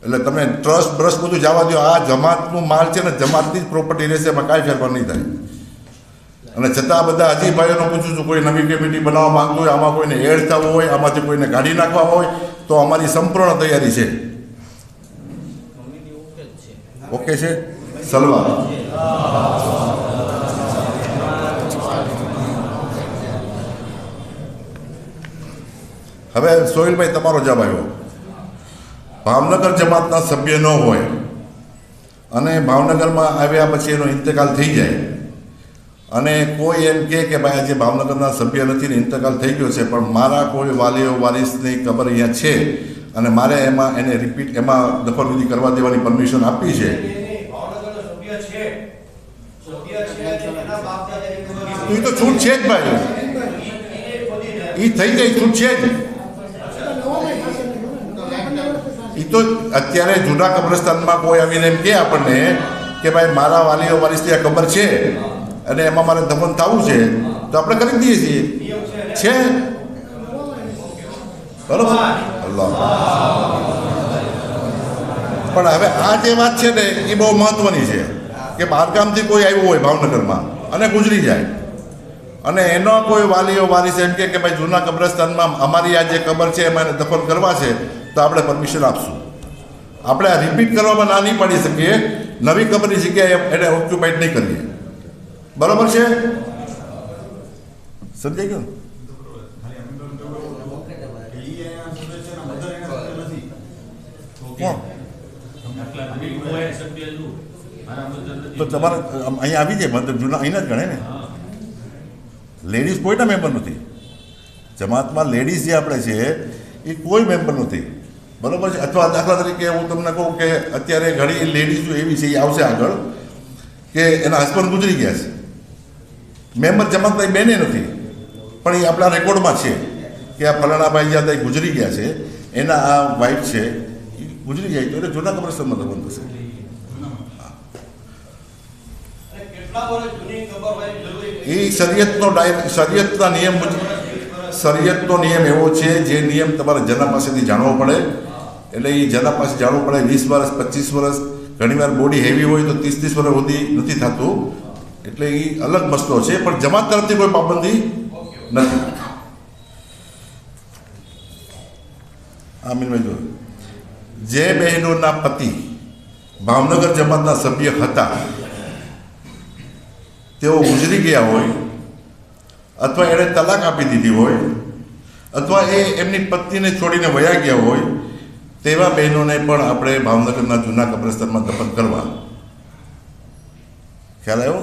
એટલે તમે ટ્રસ્ટ બ્રસ્ટ બધું જવા દો. આ જમાતનું માલ છે ને જમાતની જ પ્રોપર્ટી રહેશે, એમાં કાંઈ ફેરફાર નહીં થાય. અને છતાં બધા હજી ભાઈઓને પૂછું છું, કોઈ નવી કમિટી બનાવવા માંગતું હોય, આમાં કોઈને એડ થવું હોય, આમાંથી કોઈને કાઢી નાખવા હોય તો અમારી સંપૂર્ણ તૈયારી છે. ઓકે છે? સલવાર. હવે સોહિલભાઈ તમારો જવાબ આવ્યો. ભાવનગર જમાતના સભ્ય ન હોય અને ભાવનગરમાં આવ્યા પછી એનો ઇંતકાલ થઈ જાય અને કોઈ એમ કે ભાઈ આજે ભાવનગરના સભ્ય નથી ને ઇંતકાલ થઈ ગયો છે, પણ મારા કોઈ વાલીઓ વારિસની કબર અહીંયા છે અને મારે એમાં એને રિપીટ એમાં દફનવિધિ કરવા દેવાની પરમિશન આપી છે, તો એ તો છૂટ છે જ ભાઈ. એ થઈ જાય, છૂટ છે જ. એ તો અત્યારે જૂના કબ્રસ્તાનમાં કોઈ આવીને એમ કહે આપણને કે ભાઈ મારા વાલીઓ વારિસની આ ખબર છે અને એમાં મારે દફન થવું છે, તો આપણે કરી દઈએ છીએ. છે બરોબર? અલ્લાહ. પણ હવે આ જે વાત છે ને એ બહુ મહત્વની છે કે બહારગામથી કોઈ આવ્યું હોય ભાવનગરમાં અને ગુજરી જાય અને એનો કોઈ વાલીઓ વારિસ એમ કે ભાઈ જૂના કબ્રસ્તાનમાં અમારી આ જે કબર છે એમાં એને દફન કરવા છે, તો આપણે પરમિશન આપશું. આપણે આ રિપીટ કરવામાં ના નહીં પાડી શકીએ, નવી કબરની જગ્યાએ એને ઓક્યુપાઈડ નહીં કરીએ. બરાબર છે? સમજાઈ ગયું? તો તમારે અહીંયા આવી જાય, મતલબ જૂના અહીંના જ ગણે ને. લેડીઝ કોઈના મેમ્બર નથી. જમાતમાં લેડીઝ જે આપણે છે એ કોઈ મેમ્બર નથી, બરાબર છે. અથવા દાખલા તરીકે હું તમને કહું કે અત્યારે ઘણી લેડીઝો એવી છે, એ આવશે આગળ, કે એના હસબન્ડ ગુજરી ગયા છે, મેમ્બર જમાતના બેને નથી, પણ એ આપણા રેકોર્ડમાં છે કે આ ફલાણાભાઈ જ્યાં ત્યાં ગુજરી ગયા છે, એના આ વાઇફ છે એ ગુજરી જાય તો એટલે જૂના કબ્રસ્તાનમાં દફન થશે. એ શરીયતનો નિયમ એવો છે, જે નિયમ તમારે જના પાસેથી જાણવો પડે. એટલે એ જના પાસે જાણવું પડે. 20 વર્ષ 25 વર્ષ, ઘણીવાર બોડી હેવી હોય તો 30 વર્ષ સુધી નથી થતું. એટલે એ અલગ મસલો છે, પણ જમાત તરફથી કોઈ પાબંદી નથી. આમીનભાઈ જો, જે બહેનોના પતિ ભાવનગર જમાતના સભ્ય હતા, તેઓ ગુજરી ગયા હોય, અથવા એણે તલાક આપી દીધી હોય, અથવા એ એમની પત્નીને છોડીને વયા ગયા હોય, તેવા બહેનોને પણ આપણે ભાવનગરના જૂના કબ્રસ્તાનમાં દફન કરવા. ખ્યાલ આવ્યો?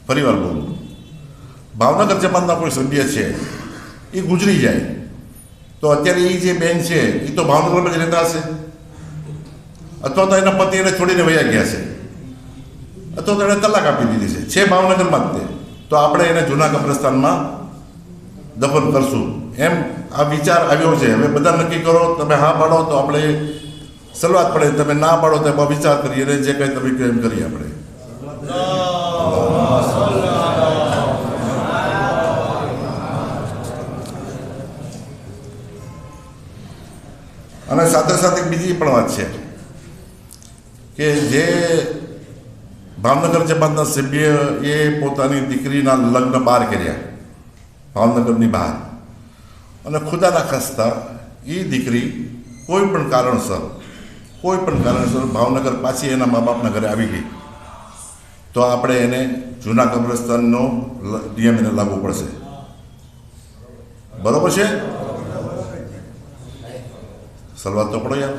ફરીવાર બોલું, ભાવનગર જમાતના કોઈ સભ્ય છે એ ગુજરી જાય તો અત્યારે એ જે બેન છે એ તો ભાવનગરમાં જ રહેતા હશે, અથવા તો એના પતિ એને છોડીને વયા ગયા છે, અથવા તો એણે તલાક આપી દીધી છે ભાવનગરમાં જ તે, તો આપણે એને જૂના કબ્રસ્તાનમાં દફન કરશું. એમ આ વિચાર આવ્યો છે. હવે બધા નક્કી કરો, તમે હા પાડો તો આપણે શરૂઆત પડે, તમે ના પાડો તો એમાં વિચાર કરીએ, અને જે કંઈ તમે એમ કરીએ આપણે. અને સાથે સાથે બીજી પણ વાત છે કે જે ભાવનગર જમાતના સભ્ય એ પોતાની દીકરીના લગ્ન બહાર કર્યા, ભાવનગરની બહાર, અને ખુદાના ખાસ્તા એ દીકરી કોઈ પણ કારણસર ભાવનગર પાછી એના મા બાપના ઘરે આવી ગઈ, તો આપણે એને જૂના કબ્રસ્તાનનો નિયમ એને લાગુ પડશે. બરોબર છે? સલવાત તો પડો યાર.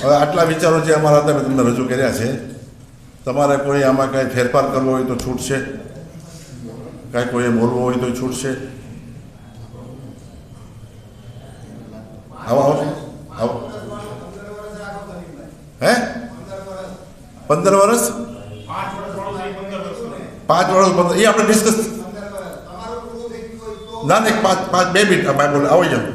હવે આટલા વિચારો જે અમારા હતા મેં તમને રજૂ કર્યા છે. તમારે કોઈ આમાં કાંઈ ફેરફાર કરવો હોય તો છૂટ છે, કાંઈ કોઈએ બોલવું હોય તો છૂટ છે. આવો આવો આવો. હે 15 વર્ષ 5 વર્ષ એ આપણે ડિસ્કસ ના ને 5 2 મિનિટ બોલ આવી જાઓ.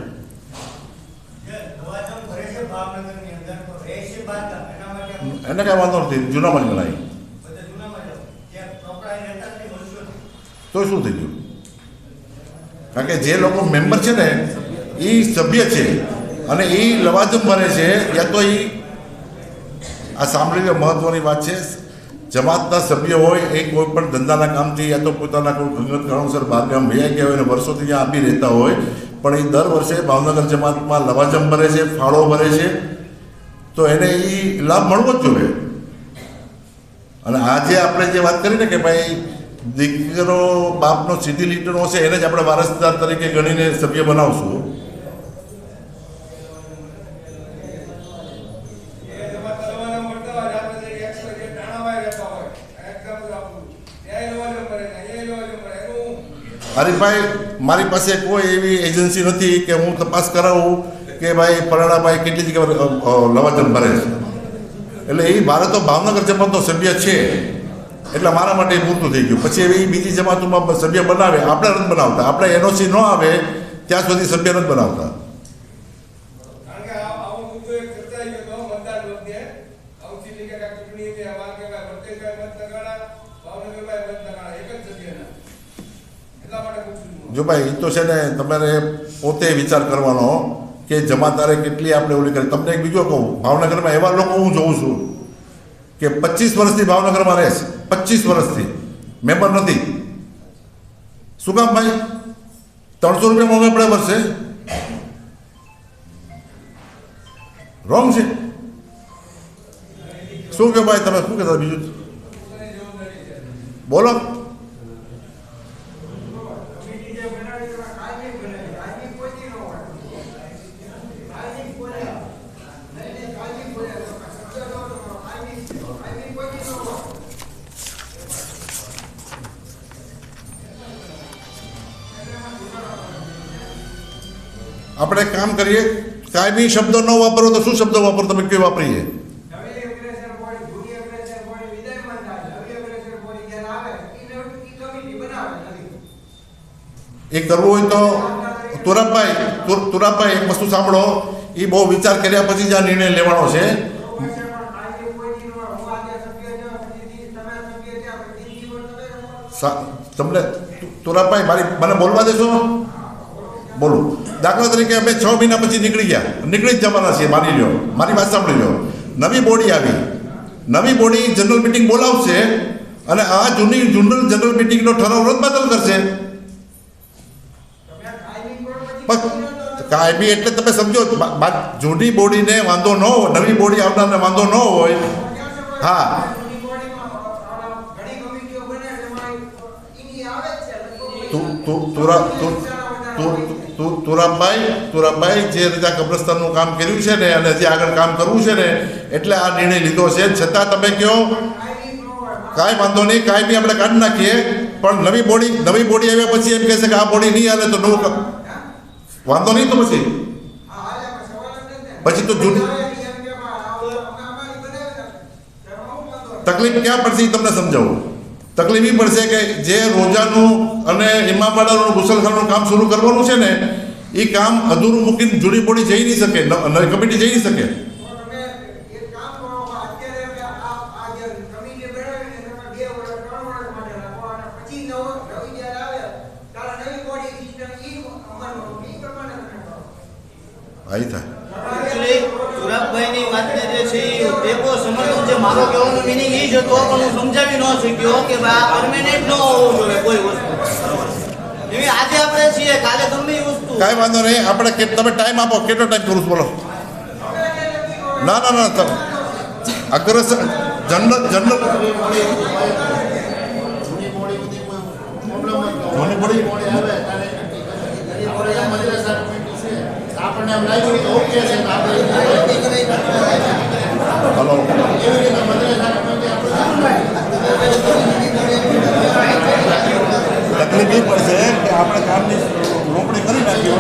એને કાંઈ વાંધો નથી, જૂનામાં જ ગણાય. તો શું થઈ ગયું? કારણ કે જે લોકો મેમ્બર છે ને એ સભ્ય છે અને એ લવાજમ ભરે છે, યા તો એ આ સાંભળીને મહત્વની વાત છે, જમાતના સભ્ય હોય એ કોઈ પણ ધંધાના કામથી યા તો પોતાના કોઈ અંગત કારણોસર બહારગામ વયા ગયા હોય અને વર્ષોથી ત્યાં આપી રહેતા હોય, પણ એ દર વર્ષે ભાવનગર જમાતમાં લવાજમ ભરે છે, ફાળો ભરે છે, તો એને એ લાભ મળવો જ જોઈએ. અને આજે આપણે જે વાત કરી ને કે ભાઈ દીકરો બાપનો સીધી લીટરનો હશે, એને જ આપણે વારસદાર તરીકે ગણીને સભ્ય બનાવશું. હરીફભાઈ, મારી પાસે કોઈ એવી એજન્સી નથી કે હું તપાસ કરાવું કે ભાઈ ફલાણાભાઈ કેટલી જગ્યાએ લવાજમ ભરે છે. એટલે એ મારે તો ભાવનગર જમાતનો સભ્ય છે એટલે મારા માટે પૂરતું થઈ ગયું. પછી એવી બીજી જમાતોમાં સભ્ય બનાવે, આપણે નથી બનાવતા. આપણે એનઓસી ન આવે ત્યાં સુધી સભ્ય નથી બનાવતા. જો ભાઈ એ તો છે ને, તમારે પોતે વિચાર કરવાનો કે જમાતારે કેટલી આપણે ઓલી કરી. તમને એક બીજો કહું, ભાવનગરમાં એવા લોકો હું જોઉં છું કે 25 વર્ષથી ભાવનગરમાં રહે છે, 25 વર્ષથી મેમ્બર નથી. શું કામ ભાઈ? 300 રૂપિયા મોંઘા પડે વર્ષે. રોંગ છે. શું કે ભાઈ તમે શું કહેતા બીજું બોલો. આપણે કામ કરીએ, કાયમી શબ્દો ન વાપરો તો શું શબ્દો વાપરો? તમે કયો વાપરીએ? એ કરવું હોય તો તુરાભાઈ એક વસ્તુ સાંભળો, એ બહુ વિચાર કર્યા પછી જ આ નિર્ણય લેવાનો છે. તમને તુરાભાઈ મને બોલવા દેશો? બોલું. દાખલા તરીકે અમે 6 મહિના પછી નીકળી જ જવાના છીએ, માની લો, મારી વાત સાંભળી લો. નવી બોડી આવી, નવી બોડી જનરલ મિટિંગ બોલાવશે અને આ જનરલ મિટિંગનો ઠરાવ રદબાતલ કરશે. કાયમી એટલે તમે સમજો, જૂની બોડીને વાંધો ન હોય, નવી બોડી આવનારને વાંધો ન હોય. હા, તુરાભાઈ જે રીતે કબ્રસ્તાનનું કામ કર્યું છે ને અને જે આગળ કામ કરવું છે ને એટલે આ નિર્ણય લીધો છે. છતાં તમે કહો કાંઈ વાંધો નહીં, કાંઈ બી આપણે કાઢી નાખીએ, પણ નવી બોડી આવ્યા પછી એમ કહેશે કે આ બોડી નહીં હાલે તો નવું વાંધો નહીં. તો પછી તો જૂની તકલીફ ક્યાં પડશે તમને સમજાવું. તકલીફ એ પડશે કે જે રોજાનું અને ઇમામવાડાનું ગુસલખાનું કામ શરૂ કરવાનું છે ને એ કામ અધૂરું મૂકીને જૂની બોડી જઈ નહીં શકે, નવી કમિટી જઈ નહીં શકે. આવી થાય સુરભભાઈની વાતને જે છે એ સમજવું છે. મારો કહેવાનો મિનિંગ એ જ હતો, પણ હું સમજાવી ન શક્યો કે આ પરમેનન્ટ ન હોવું જોઈએ કોઈ વસ્તુ. એવી આજે આપણે છીએ, કાલે ગમે એ વસ્તુ. કાંઈ વાંધો નહીં. આપણે તમે ટાઈમ આપો, કેટલો ટાઈમ કરું બોલો? ના તમે અગ્રસર જનરલ આપણને એમ લાગ્યું કે ઓકે છે, હલો, તકલીફ એ પડશે કે આપણે કામની રોકડી કરી નાખીએ.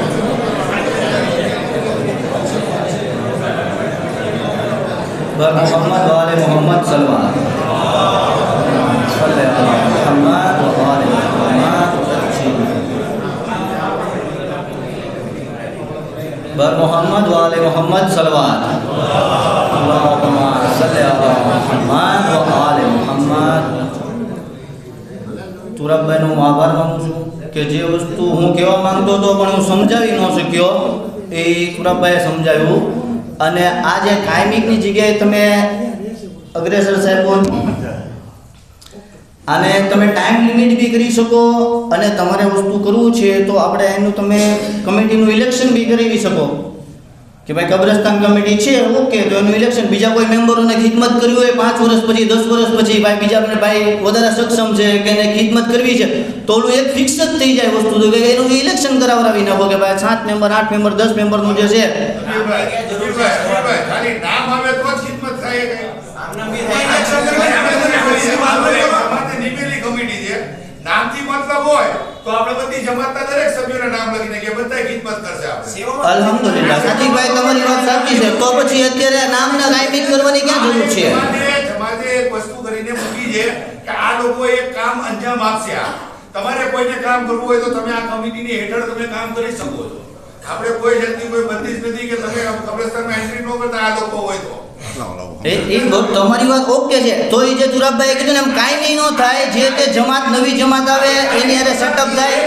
મોહમ્મદ વાલે મોહમ્મદ સલમાન बर मोहम्मद वाले मोहम्मद सलवात अल्लाहुम्मा सल्ली अला मुहम्मद व आले मुहम्मद. તુરાભાઈનો હું આભાર માનું છું કે જે વસ્તુ હું કહેવા માંગતો હતો પણ હું સમજાવી ન શક્યો એ તુરાભાઈએ સમજાવ્યું. અને આ જે કાયમિકની જગ્યાએ તમે અગ્રેસર સાહેબ અને તમે ટાઈમ લિમિટ બી કરી શકો અને તમારે વસ્તુ કરવું છે તો આપણે એનું તમે કમિટીનું ઇલેક્શન બી કરાવી શકો કે ભાઈ કબ્રસ્તાન કમિટી છે ઓકે તો એનું ઇલેક્શન બીજા કોઈ મેમ્બરોને ખિદમત કરવી હોય 5 વર્ષ પછી 10 વર્ષ પછી ભાઈ બીજા ભાઈ વધારે સક્ષમ છે કે એને ખિદમત કરવી છે તો ઓલું એક ફિક્સ જ થઈ જાય વસ્તુ તો કે એનું ઇલેક્શન કરાવરાવી નાખો કે ભાઈ 7 મેમ્બર 8 મેમ્બર 10 મેમ્બરનું જે છે ખાલી નામ આવે તો જ ખિદમત થાય. નામથી મતલબ હોય તો આપણે બધી જમાતના દરેક સભ્યોના નામ લખીને કે બધા ખિદમત કરશે આપણે. અલ્હમ્દુલિલ્લાહ સાદિકભાઈ તમારી વાત સાચી છે. તો પછી અત્યારે નામના કાયમી કરવાની ક્યાં જરૂર છે? જમાતે એક વસ્તુ કરીને મૂકી છે કે આ લોકો એક કામ અંજામ આપશે. તમારે કોઈને કામ કરવું હોય તો તમે આ કમિટીની હેઠળ તમે કામ કરી શકો છો. આપણે કોઈ જાતની કોઈ બંદીશ નથી કે તમે કબ્રસ્તાનમાં એન્ટ્રી ન કરતા આ લોકો હોય તો. તમારી વાત ઓકે છે. તો એ જે તુરાભાઈએ કીધું ને એમ કાયમી ન થાય, જે તે જમાત નવી જમાત આવે એની હારે સેટઅપ થાય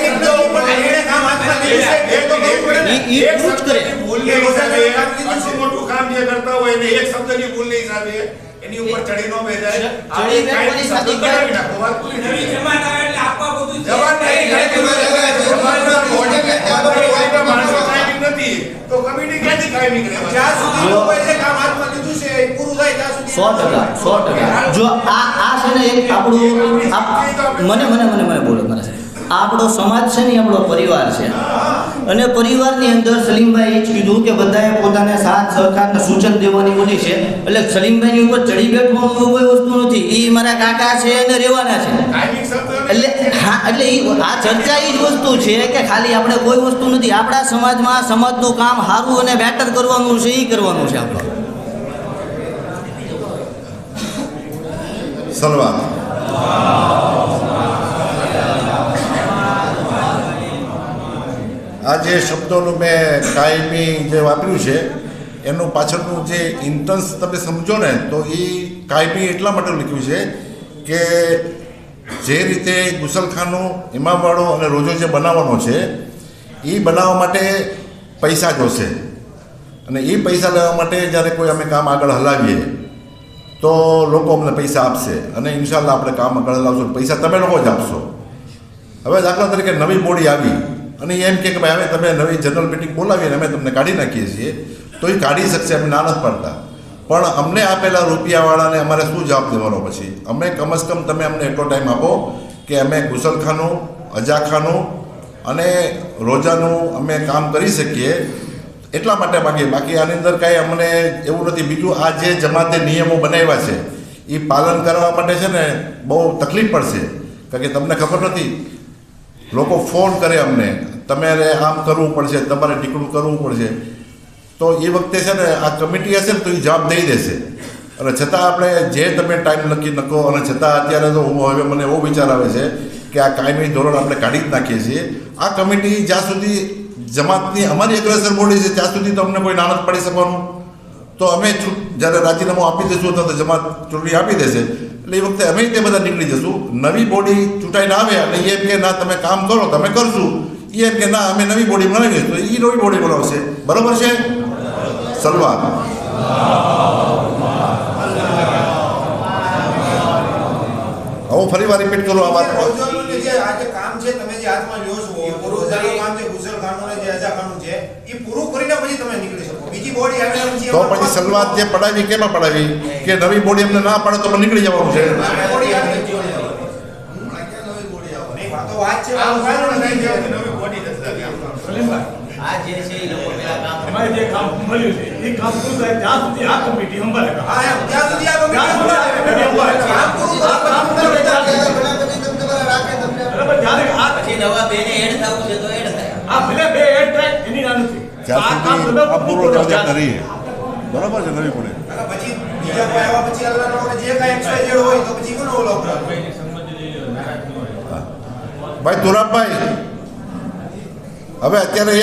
મોટું કામ જે કરતા હોય એને એક શબ્દની ભૂલની હિસાબે એની ઉપર ચડી નો બેસાય. તો કમિટી ક્યાંથી કાયમી કરે? જ્યાં સુધી લોકોએ જે કામ હાથમાં લીધું છે એ પૂરું થાય ત્યાં સુધી 100%. જો આ છે ને એક આપણું મને બોલો મને આપણો સમાજ છે ને આપણો પરિવાર છે. અને પરિવારની અંદર સલીમભાઈ જ કીધું કે બધાએ પોતાને સાથ સહકારને સૂચન દેવાની ઓલી છે. એટલે સલીમભાઈની ઉપર ચડી બેઠવાનું એવું કોઈ વસ્તુ નથી. એ મારા કાકા છે અને રહેવાના છે. એટલે હા, એટલે આ ચર્ચા એ જ વસ્તુ છે કે ખાલી આપણે કોઈ વસ્તુ નથી. આપણા સમાજમાં સમાજનું કામ સારું અને બેટર કરવાનું છે, એ કરવાનું છે આપણે. સલવાત આ જે શબ્દોનું મેં કાયમી જે વાપર્યું છે એનું પાછળનું જે ઇન્ટન્સ તમે સમજો ને તો એ કાયમી એટલા માટે લખ્યું છે કે જે રીતે ગુસલખાનું ઇમામવાળો અને રોજો જે બનાવવાનો છે એ બનાવવા માટે પૈસા જોશે અને એ પૈસા લેવા માટે જ્યારે કોઈ અમે કામ આગળ હલાવીએ તો લોકો અમને પૈસા આપશે અને ઇન્શાલ્લાહ આપણે કામ આગળ હલાવશું. પૈસા તમે લોકો જ આપશો. હવે દાખલા તરીકે નવી બોડી આવી અને એમ કે ભાઈ હવે તમે નવી જનરલ મિટિંગ બોલાવીને અમે તમને કાઢી નાખીએ છીએ તો એ કાઢી શકશે, અમે ના નથી પાડતા. પણ અમને આપેલા રૂપિયાવાળાને અમારે શું જવાબ દેવાનો? પછી અમે કમસે કમ તમે અમને એટલો ટાઈમ આપો કે અમે ગુસલખાનું, અજાખાનું અને રોજાનું અમે કામ કરી શકીએ એટલા માટે માગીએ. બાકી આની અંદર કાંઈ અમને એવું નથી. બીજું આ જે જમાતે નિયમો બનાવ્યા છે એ પાલન કરવા માટે છે ને બહુ તકલીફ પડશે. કારણ કે તમને ખબર નથી, લોકો ફોન કરે અમને, તમારે આમ કરવું પડશે, તમારે ટીકડું કરવું પડશે. તો એ વખતે છે ને આ કમિટી હશે ને તો એ જવાબ દઈ દેશે. અને છતાં આપણે જે તમે ટાઈમ લખી નખો અને છતાં અત્યારે તો હવે મને એવો વિચાર આવે છે કે આ કાયમી ધોરણ આપણે કાઢી જ નાખીએ છીએ. આ કમિટી જ્યાં સુધી જમાતની અમારી અગ્રેસર બોડી છે ત્યાં સુધી તો અમને કોઈ ના નથી પડી શકવાનું. તો અમે જ્યારે રાજીનામું આપી દઈશું તો જમાત ચૂંટણી આપી દેશે એટલે એ વખતે અમે તે બધા નીકળી જશું. નવી બોડી ચૂંટાઈને આવે અને એમ કે ના તમે કામ કરો, તમે કરશું, એમ કે ના અમે નવી બોડી બનાવીશું તો એ નવી બોડી બનાવશે. બરાબર છે? સલવાત હું ફરી વાર રિપીટ કરું આ વાત. કામ છે તમે જે હાથમાં લ્યો છો રોજાનું કામ છે, ગુસલખાનું ને જે અજાખાનું છે એ પૂરું કરીને પછી તમે નીકળી શકો. બીજી બોડી આવે તો પછી સલવાત જે પડાવી કેમાં પડાવી કે નવી બોડી અમને ના પડે તો નીકળી જવાનું છે. વાત છે આ જે છે એ લોકો પેલા કામ અમારે જે કામ મળ્યું છે એ કામ પૂરું થાય ત્યાં સુધી આ કમિટી સંભાળે. ત્યાં સુધી આ બરાબર, જ્યારે આ પછી નવા બેને એડ થવું છે તો એડ થાય. આ ભલે બે એડ થાય એની ના નથી. જ્યાં સુધી આ પૂરો કરીએ બરાબર છે નવી બોડી. પછી બીજા કોઈ આવ્યા પછી અલ્લાહનો જે કાંઈ એક્સપાયર હોય તો પછી કોનો ઓલો ભાઈ તુરાબભાઈ, હવે અત્યારે એ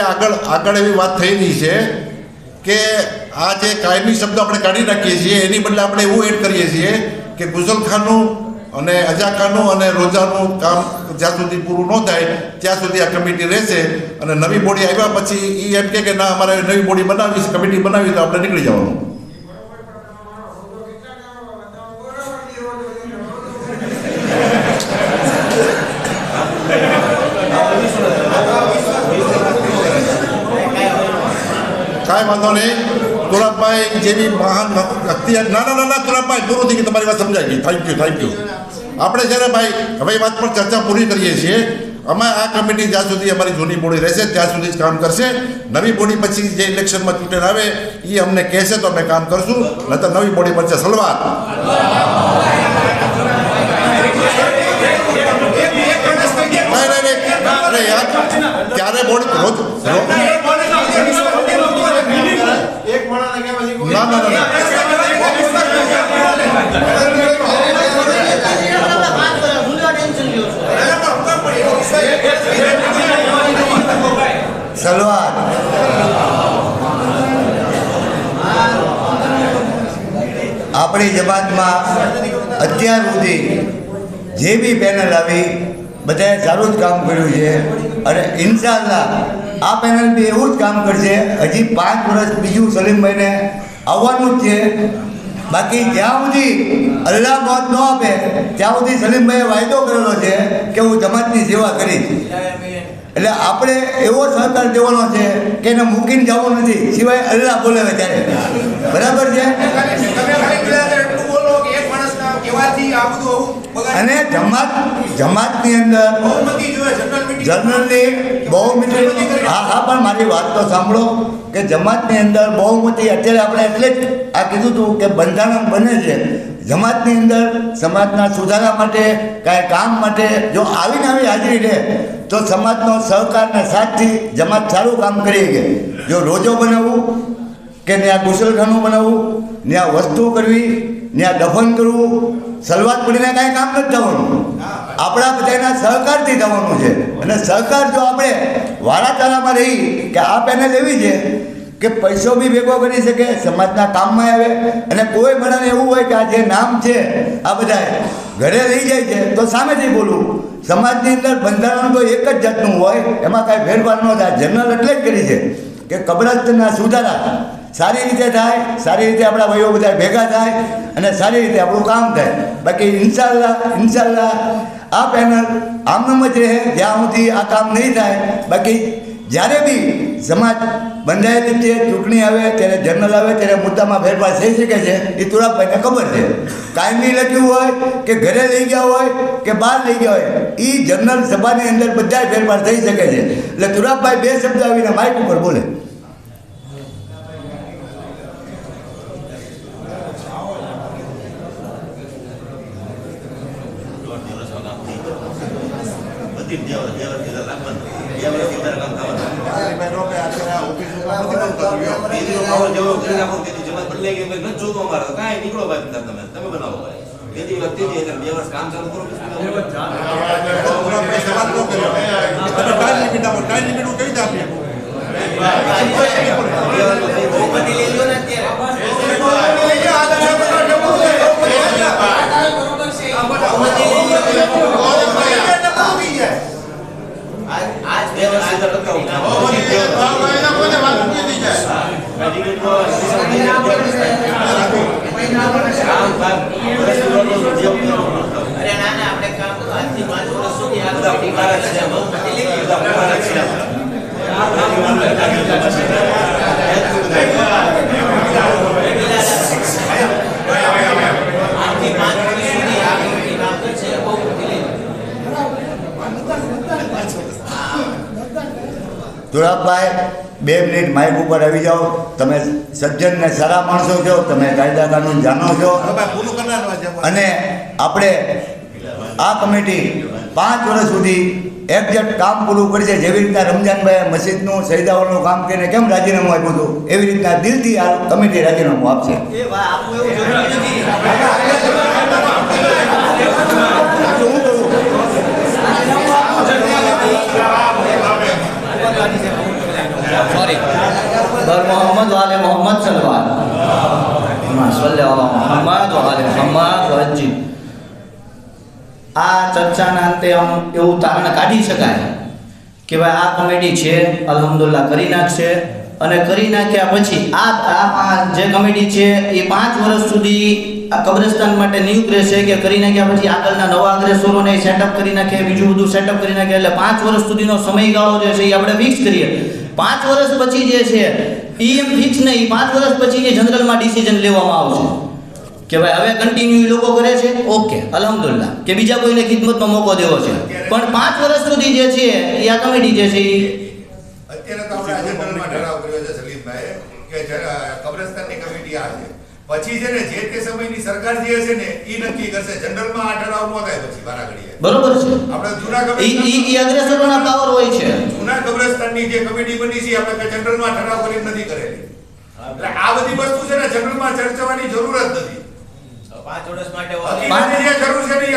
આગળ એવી વાત થઈ રહી છે કે આ જે કાયમી શબ્દ આપણે કાઢી નાખીએ છીએ એની બદલે આપણે એવું એડ કરીએ છીએ કે ગુસલખાનું અને અજાખાનું અને રોજાનું કામ જ્યાં સુધી પૂરું ન થાય ત્યાં સુધી આ કમિટી રહેશે. અને નવી બોડી આવ્યા પછી એ એમ કે ના અમારે નવી બોડી બનાવી છે, કમિટી બનાવી તો આપણે નીકળી જવાનું. કાંઈ વાંધો નહીં. તુરાબભાઈ જેવી મહાન હત્યા ના તુરાબભાઈ પૂરું થઈ ગયું, તમારી વાત સમજાઈ ગઈ. Thank you. આપણે છે ને ભાઈ હવે વાત પર ચર્ચા પૂરી કરીએ છીએ. અમે આ કમિટી જ્યાં સુધી અમારી જૂની બોડી રહેશે ત્યાં સુધી જ કામ કરશે. નવી બોડી પછી જે ઇલેક્શનમાં ચૂંટણી આવે એ અમને કહેશે તો અમે કામ કરશું, નહીતર નવી બોડી બનશે. સલવાત ત્યારે બોડી રોજ સલવાત આપણી જમાતમાં અત્યાર સુધી જે બી પેનલ આવી બધાએ સારું જ કામ કર્યું છે અને ઇન્શાઅલ્લાહ આ પેનલ બી એવું જ કામ કરશે. હજી 5 વર્ષ બીજું સલીમભાઈને આવવાનું જ છે. બાકી જ્યાં સુધી અલ્લાહ મોત ન આપે ત્યાં સુધી સલીમભાઈએ વાયદો કરેલો છે કે હું જમાતની સેવા કરીશ. એટલે આપણે એવો સહકાર દેવાનો છે કે એને મૂકીને જવું નથી, સિવાય અલ્લાહ બોલાવે ત્યારે. બરાબર છે? અને જમાત જમાતની અંદર બહુમતી જોઈએ જનરલ મીટિંગ જનરલી બહુમતી, હા પણ મારી વાત તો સાંભળો કે જમાતની અંદર બહુમતી અત્યારે આપણે એટલે જ આ કીધું હતું કે બંધારણ બને છે. જમાતની અંદર સમાજના સુધારા માટે કાંઈ કામ માટે જો આવીને આવી હાજરી રહે તો સમાજનો સહકારના સાથથી જમાત સારું કામ કરી શકે. જો રોજો બનાવવું કે ત્યાં ગુસલખાનું બનાવવું, ત્યાં વસ્તુ કરવી, ત્યાં દફન કરવું, સલવાત પડીને કાંઈ કામ નથી થવાનું. આપણા બધાના સહકારથી થવાનું છે. અને સહકાર જો આપણે વારાચારામાં રહી કે આ પેનલ એવી છે કે પૈસો બી ભેગો કરી શકે, સમાજના કામમાં આવે, અને કોઈ મને એવું હોય કે આ જે નામ છે આ બધા ઘરે રહી જાય છે તો સામેથી બોલું. સમાજની અંદર બંધારણ તો એક જ જાતનું હોય, એમાં કાંઈ ફેરફાર ન થાય. જનરલ એટલે જ કરી છે કે કબ્રસ્તાનના સુધારા સારી રીતે થાય, સારી રીતે આપણા ભાઈઓ બધા ભેગા થાય અને સારી રીતે આપણું કામ થાય. બાકી ઇન્શાલ્લાહ આ પેનલ આમનામ જ રહે જ્યાં સુધી આ કામ નહીં થાય. બાકી જ્યારે બી સમાજ બંધાયેલી છે, ચૂંટણી આવે ત્યારે જનરલ આવે ત્યારે મુદ્દામાં ફેરફાર થઈ શકે છે. એ તુરાબભાઈને ખબર છે. કાયમી લખ્યું હોય કે ઘરે લઈ ગયા હોય કે બહાર લઈ ગયા હોય, એ જનરલ સભાની અંદર બધા ફેરફાર થઈ શકે છે. એટલે તુરાબભાઈ બે શબ્દ આવીને માઇક ઉપર બોલે. તુરાબભાઈ 2 મિનિટ માઇક ઉપર આવી જાઓ. તમે સજ્જન ને સારા માણસો છો, તમે કાયદા કાનૂન જાણો છો, અને આપણે આ કમિટી 5 વર્ષ સુધી એક્ઝેક્ટ કામ પૂરું કરશે. જેવી રીતના રમજાનભાઈ મસ્જિદનું સૈદાઓનું કામ કરીને કેમ રાજીનામું આપ્યું હતું, એવી રીતના દિલથી આ કમિટી રાજીનામું આપશે. सॉरी बर मोहम्मद वाले मोहम्मद सलवार मोहम्मद वाले मोहम्मद वजी આ ચર્ચાના અંતે આમ એવું તારણ કાઢી શકાય કે ભાઈ આ કમિટી છે અલ્હમ્દુલિલ્લાહ કરી નાખશે. અને કરી નાખ્યા પછી આ જે કમિટી છે એ 5 વર્ષ સુધી આ કબ્રસ્તાન માટે નિયુક્ત રહેશે કે કરી નાખ્યા પછી આગળના નવા અગ્રેસરોને સેટઅપ કરી નાખે, બીજું બધું સેટઅપ કરી નાખે. એટલે 5 વર્ષ સુધીનો સમયગાળો જે છે એ આપણે ફિક્સ કરીએ. 5 વર્ષ પછી જે છે એ એમ ફિક્સ નહીં, 5 વર્ષ પછી જે જનરલમાં ડિસિઝન લેવામાં આવશે કે ભાઈ હવે કન્ટિન્યુ લોકો કરે છે, ઓકે અલ્હમ્દુલિલ્લાહ, કે બીજા કોઈને ખિદમતનો મોકો દેવો છે. પણ 5 વર્ષ સુધી જે છે એ આ કમિટી જે છે એ અત્યારે તો આપણે જનરલમાં ઠરાવ કર્યો છે સલીમભાઈ કે કબ્રસ્તાનની કમિટી આ છે. પછી છે ને જે તે સમયની સરકાર જે હશે ને એ નક્કી કરશે. જનરલમાં આ ઠરાવ ન થાય પછી વારા ઘડીએ. બરોબર છે. આપણે જૂના ઈ અગ્રેસરોના પાવર હોય છે. જૂના કબ્રસ્તાનની જે કમિટી બની છે આપણે જનરલમાં ઠરાવ કરીને નથી કરેલી. એટલે આ બધી વસ્તુ છે ને જનરલમાં ચર્ચાવાની જરૂર જ નથી. 5 વર્ષ માટે જરૂર છે ને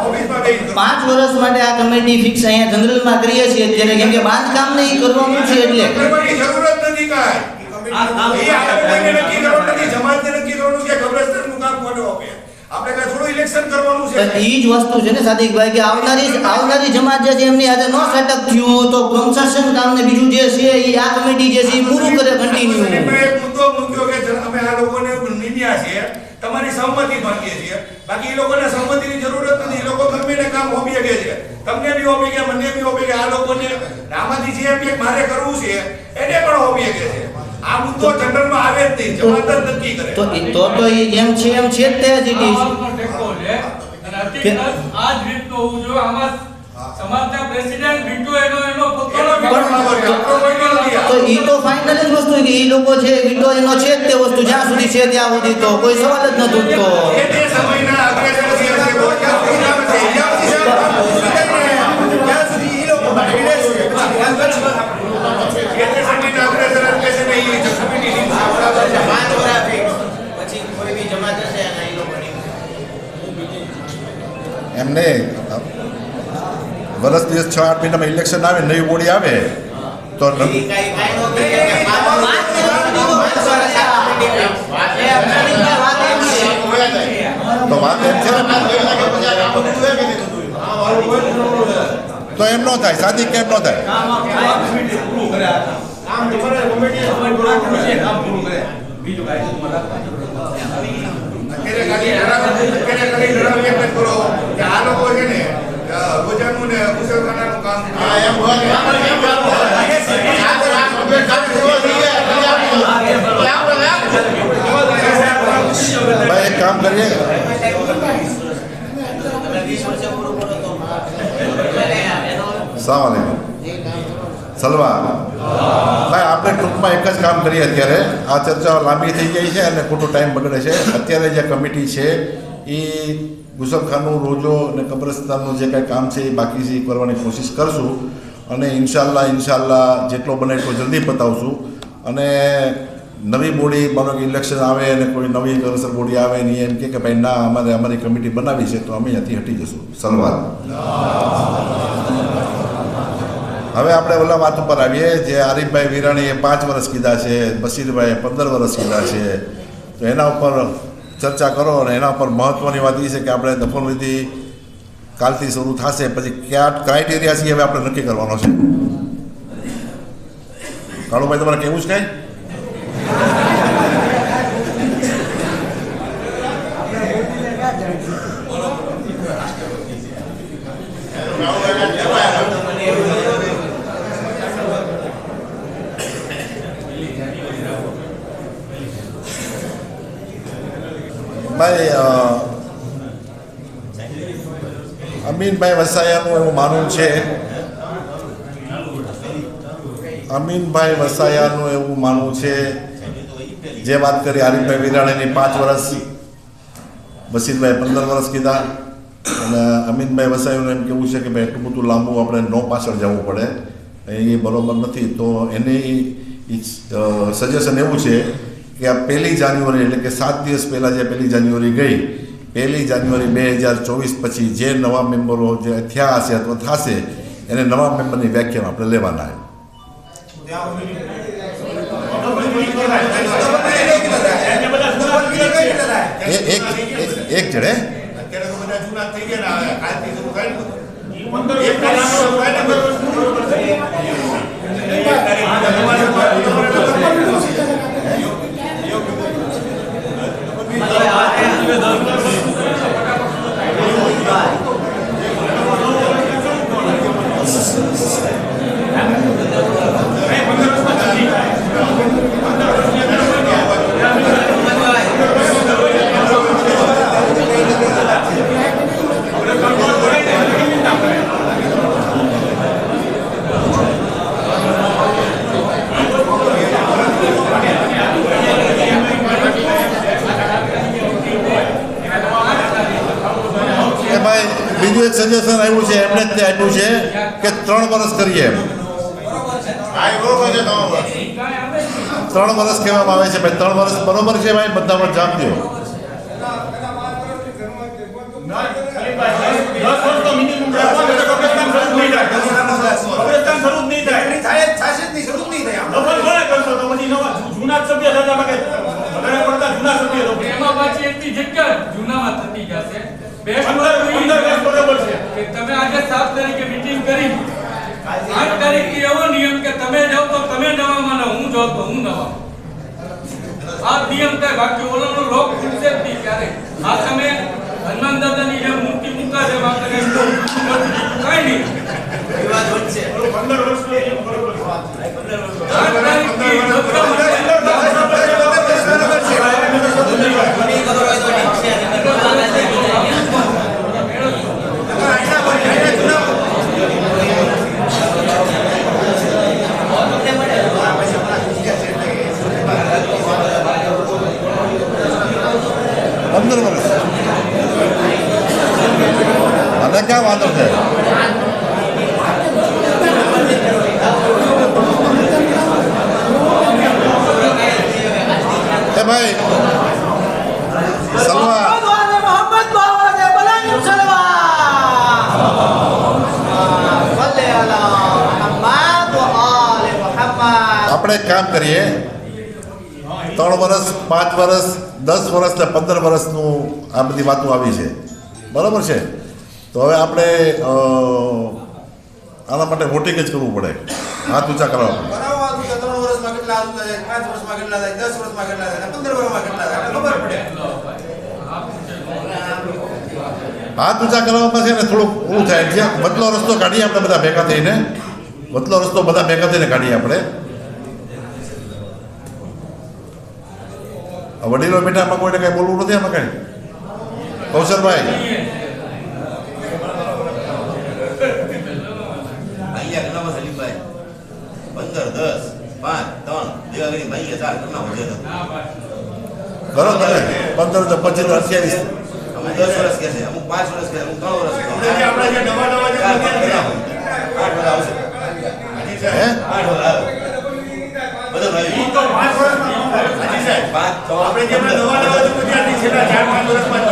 ઓફિસમાં બેસી 5 વર્ષ માટે આ કમિટી ફિક્સ અહીંયા જનરલમાં કરીએ છીએ અત્યારે, કેમ કે બાંધકામ ને ઈ કરવાનું છે એટલે કરવાની જરૂર જ નથી કાંઈ. એ આપણે નક્કી કરવાનું નથી, જમાતને નક્કી કરવાનું છે કબ્રસ્તાનનું કામ કોને આપે. આપણે કાંઈ થોડું ઇલેક્શન કરવાનું છે. ઈ જ વસ્તુ છે ને સાદિકભાઈ કે આવનારી જમાત જે છે એમની આજે નો સેટઅપ થયું તો કન્સ્ટ્રક્શન કામ ને બીજું જે છે એ આ કમિટી જે છે એ પૂરું કરે કન્ટિન્યુ. એક મુદ્દો મૂક્યો કે અમે આ લોકોને નિમ્યા છીએ, તમારી સહમતિ માંગીએ છીએ. બાકી એ લોકોને સહમતિની જરૂર જ નથી. એ લોકો ગમે તે કામ હોપી શકે છે. તમને બી હોપી ગયા, મને બી હોપી ગયા. આ લોકોને આમાંથી જે એમ કે મારે કરવું છે એને પણ હોપી શકે છે. આ મુદ્દો જનરલમાં આવે જ નહીં, જમાત જ નક્કી કરે. તો એ એમ છે જ તે જ કે આજ રીતનો હોવું જોઈએ. આમાં સમાજના પ્રેસિડેન્ટ વિટો એનો પોતાનો તો ઈ તો ફાઇનલ જ વસ્તુ કે ઈ લોકો છે વિટો એનો છે જ તે વસ્તુ જ્યાં સુધી છે ત્યાં સુધી તો કોઈ સવાલ જ નથી ઉઠતો. એ તે સમયના અગ્રેસર જે હશે બહુ ક્યાં સુધી નામ છે જ્યાં સુધી ઈ લોકો બાકી રહેશે એ તે સમયના અગ્રેસર કહેશે ને ઈ કમિટી પછી કોઈ બી જમા થશે અને ઈ લોકોની એમને વર્ષ દિવસ 6-8 મહિનામાં ઇલેક્શન આવે, નવી બોડી આવે તો ઈ કાઈ નો કે તો વાત એમ છે તો એમ ન થાય, સાદી કેમ ન થાય? આ લોકો છે ને રોજાનું ને મુસલમાનોનું કામ ભાઈ એક કામ કરીએ, સલામ સલવા ભાઈ, આપણે ટૂંકમાં એક જ કામ કરીએ. અત્યારે આ ચર્ચા લાંબી થઈ ગઈ છે અને ખોટો ટાઈમ બગડે છે. અત્યારે જે કમિટી છે એ ગુસલખાનું, રોજો અને કબ્રસ્તાનનું જે કાંઈ કામ છે એ બાકી છે એ કરવાની કોશિશ કરશું અને ઇન્શાલ્લાહ જેટલો બને એટલો જલ્દી પતાવશું. અને નવી બોડી માનો કે ઇલેક્શન આવે અને કોઈ નવી કરસર બોડી આવે ને એમ કે ભાઈ ના અમારે અમારી કમિટી બનાવી છે તો અમે અહીંયાથી હટી જશું. સલવાર હવે આપણે ઓલા વાત ઉપર આવીએ જે આરીફભાઈ વિરાણીએ 5 વર્ષ કીધા છે, બશીરભાઈએ 15 વર્ષ કીધા છે, તો એના ઉપર ચર્ચા કરો. અને એના ઉપર મહત્ત્વની વાત એ છે કે આપણે દફનવિધિ કાલથી શરૂ થશે, પછી કયા ક્રાઇટેરિયા છે હવે આપણે નક્કી કરવાનો છે. કાળુભાઈ તમારે કેવું છે કાંઈ? ભાઈ અમીનભાઈ વસાયાનું એવું માનવું છે, અમીનભાઈ વસાયાનું એવું માનવું છે જે વાત કરી આરીફભાઈ વિરાણીની 5 વર્ષ, બશીરભાઈ 15 વર્ષ કીધા અને અમીનભાઈ વસાયાનું એમ કેવું છે કે ભાઈ એટલું બધું લાંબુ આપણે નો પાછળ જવું પડે, એ બરાબર નથી. તો એની સજેશન એવું છે કે આ 1 જાન્યુઆરી એટલે કે 7 દિવસ પહેલાં જે 1 જાન્યુઆરી ગઈ, 1 જાન્યુઆરી 2024 પછી જે નવા મેમ્બરો જે થયા હશે અથવા થશે એને નવા મેમ્બરની વ્યાખ્યામાં આપણે લેવાના. એક જડે બીજું એક સજેશન આવ્યું છે, એમણે જ તે આપ્યું છે કે 3 વર્ષ કરીએ એમ. 3 વર્ષ કહેવામાં આવે છે ભાઈ, 3 વર્ષ બરોબર છે ભાઈ? બધા પર જવાબ દો. તમે આજે 7 તારીખે મીટિંગ કરી, 8 તારીખથી એવો નિયમ કે તમે જાઓ તો તમે નવામાં, હું જાઉં તો હું નવા. આ નિયમ થાય, બાકી ઓલાનો લોક ખૂટશે જ નહીં ક્યારે. આ તમે હનુમાન દાદાની જેમ મૂર્તિ મૂકા છે કાંઈ નહીં. 15 વર્ષ 15 વર્ષ મને ક્યાં વાંધો છે? એ ભાઈ સલવા આપણે એક કામ કરીએ, 3 વર્ષ 5 વર્ષ 10 વર્ષ ને 15 વર્ષનું આ બધી વાતો આવી છે, બરાબર છે? તો હવે આપણે આના માટે વોટિંગ જ કરવું પડે, હાથ ઊંચા કરવા પડે. 3 વર્ષમાં કેટલા થાય, 5 વર્ષમાં કેટલા થાય, 10 વર્ષમાં કેટલા થાય, 15 વર્ષમાં કેટલા થાય, ખબર પડે. હાથ ઊંચા કરવામાં છે ને થોડુંક ઓલું થાય, જ્યાં વતલો રસ્તો કાઢીએ આપણે બધા ભેગા થઈને, વતલો રસ્તો બધા ભેગા થઈને કાઢીએ આપણે. વડીલો બેઠામાં કોઈને કઈ બોલવું નથી આમાં કઈ? કૌશલભાઈ અહીંયા સલીમભાઈ 15 10 5 3 દેવાગરી ભાઈ 4 કેટલા વધે કરો તમે 15 તો 25 28 અમુક 10 વર્ષ કે છે, અમુક 5 વર્ષ કે, અમુક 3 વર્ષ કે. આપણે જે નવા જે 8 બધા આવશે. હે 8 બધા આવે બધા ભાઈ તો 5 વર્ષમાં હાજી સાહેબ 5 આપણે જે નવા જે વિદ્યાર્થી છેલ્લા 4-5 વર્ષમાં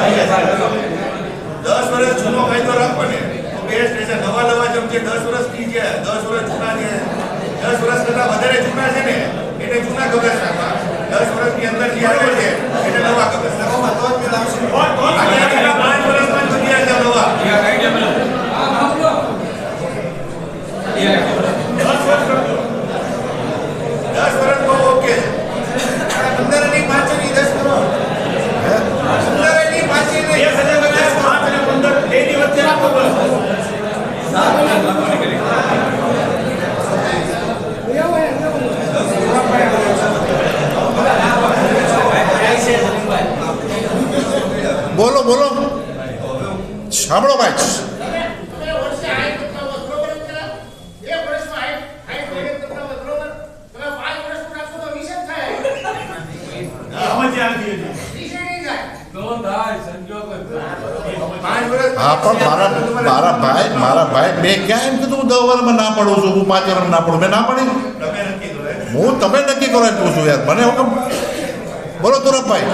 10 વર્ષ જૂનો કાયદો રાખવાનો તો બેસ્ટ રહેશે. નવા જેમ જે 10 વર્ષથી છે, 10 વર્ષ જૂના છે, 10 વર્ષ કરતા વધારે જૂના છે ને એને જૂના કબરસ્ત રાખવા, 10 વર્ષની અંદર જે આવે છે એને નવા કબરસ્ત રાખવા. તો જ મેળ આવશે. 5 વર્ષમાં જ બની જાય નવા. 10 વર્ષ બહુ ઓકે છે. 15 ની 5 ની 10 કરો. 15 ની 5 ની 10 5 અને 15 બે ની વચ્ચે રાખો બસ. બોલો બોલો, સાંભળો ભાઈ. હા પણ મારા ભાઈ મેં ક્યાં એમ કીધું હું 10 વર્ષમાં ના પડું છું, હું 5 વર્ષમાં ના પડું? મેં ના પડી. હું તમે નક્કી કરો એમ કહું છું યાર, મને હુકમ. બોલો તુરપભાઈ.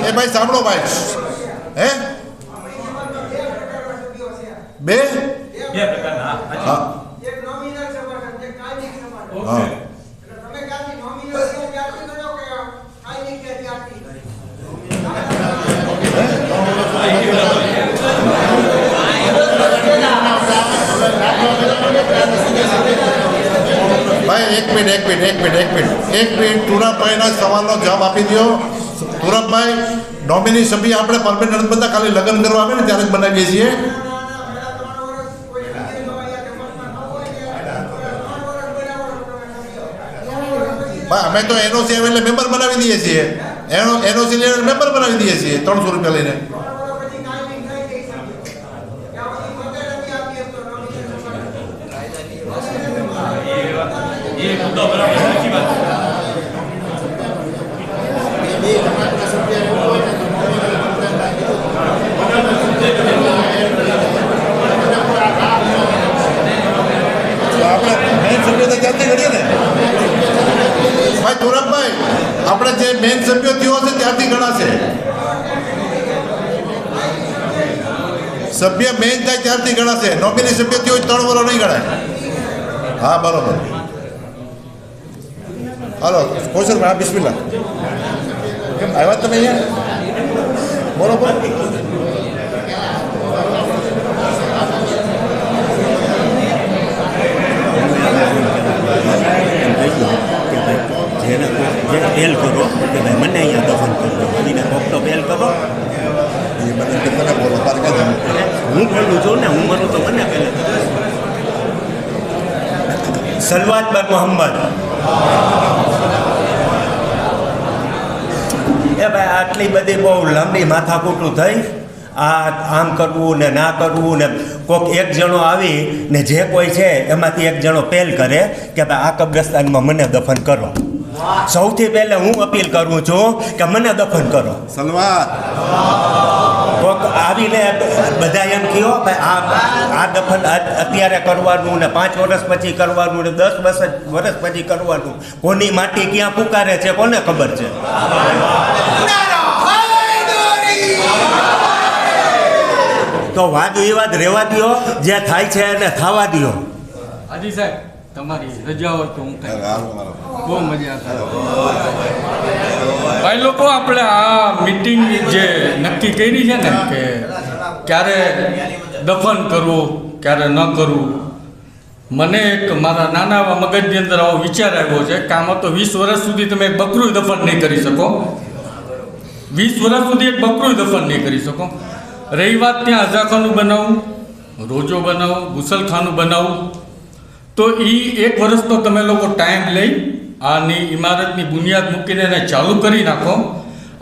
એ ભાઈ સાંભળો ભાઈ, હે 2 પ્રકારના હા હા ભાઈ એક મિનિટ તુરપભાઈના સવાલનો જવાબ આપી દો. તુરપભાઈ, નોમિની સભ્ય આપણે પરમેનન્ટ બધા ખાલી લગ્ન કરવા આવે ને ત્યારે જ બનાવીએ છીએ. ભાઈ અમે તો એનઓસી આવે એટલે મેમ્બર બનાવી દઈએ છીએ, એનઓસી લઈને મેમ્બર બનાવી દઈએ છીએ 300 રૂપિયા લઈને. ભાઈ તુરપભાઈ, આપણે જે મેન સભ્યો થયો હશે ત્યારથી ગણાશે. સભ્ય મેન થાય ત્યારથી ગણાશે. નોમિની સભ્ય થયો 3 વર્ષ નહીં ગણાય. હા બરોબર. હાલો કૌશલભાઈ, બિસ્મિલ્લાહ. કેમ આવ્યા તમે અહીંયા? બરોબર. જેને પહેલ કરો કે ભાઈ મને અહીંયા દફન કરો, એને કોક તો પહેલ કરો. એ મને તમે બોલો, તારે ક્યાં જવું? હું બોલું છું ને, હું મરું તો મને પહેલે. સલવાત બાદ મોહમ્મદ. એ ભાઈ આટલી બધી બહુ લાંબી માથાકૂટું થઈ આમ કરવું ને ના કરવું ને કોઈક એક જણો આવી ને જે કોઈ છે એમાંથી એક જણો પહેલ કરે કે ભાઈ આ કબ્રસ્તાનમાં મને દફન કરો. સૌથી પહેલાં હું અપીલ કરું છું કે મને દફન કરો. સલવાત કોઈક આવીને બધા એમ કહો ભાઈ આ દફન અત્યારે કરવાનું ને 5 વર્ષ પછી કરવાનું ને 10 વર્ષ પછી કરવાનું. કોની માટી ક્યાં પુકારે છે કોને ખબર છે? તો વાદ વિવાદ રહેવા દો, જે થાય છે એને થવા દો. હાજી સાહેબ, તમારી રજા હોય તો હું બહુ મજા આવે. ભાઈ લોકો, આપણે આ મીટિંગ જે નક્કી કરી છે ને કે ક્યારે દફન કરવું ક્યારે ન કરવું, મને એક મારા નાના એવા મગજની અંદર આવો વિચાર આવ્યો છે કે આમાં તો 20 વર્ષ સુધી તમે એક બકરું દફન નહીં કરી શકો. 20 વર્ષ સુધી એક બકરું દફન નહીં કરી શકો. રહી વાત ત્યાં અઝાખાનું બનાવું, રોજો બનાવું, ગુસલખાનું બનાવું, તો એ 1 વર્ષ તો તમે લોકો ટાઈમ લઈ આની ઇમારતની બુનિયાદ મૂકીને એને ચાલુ કરી નાખો.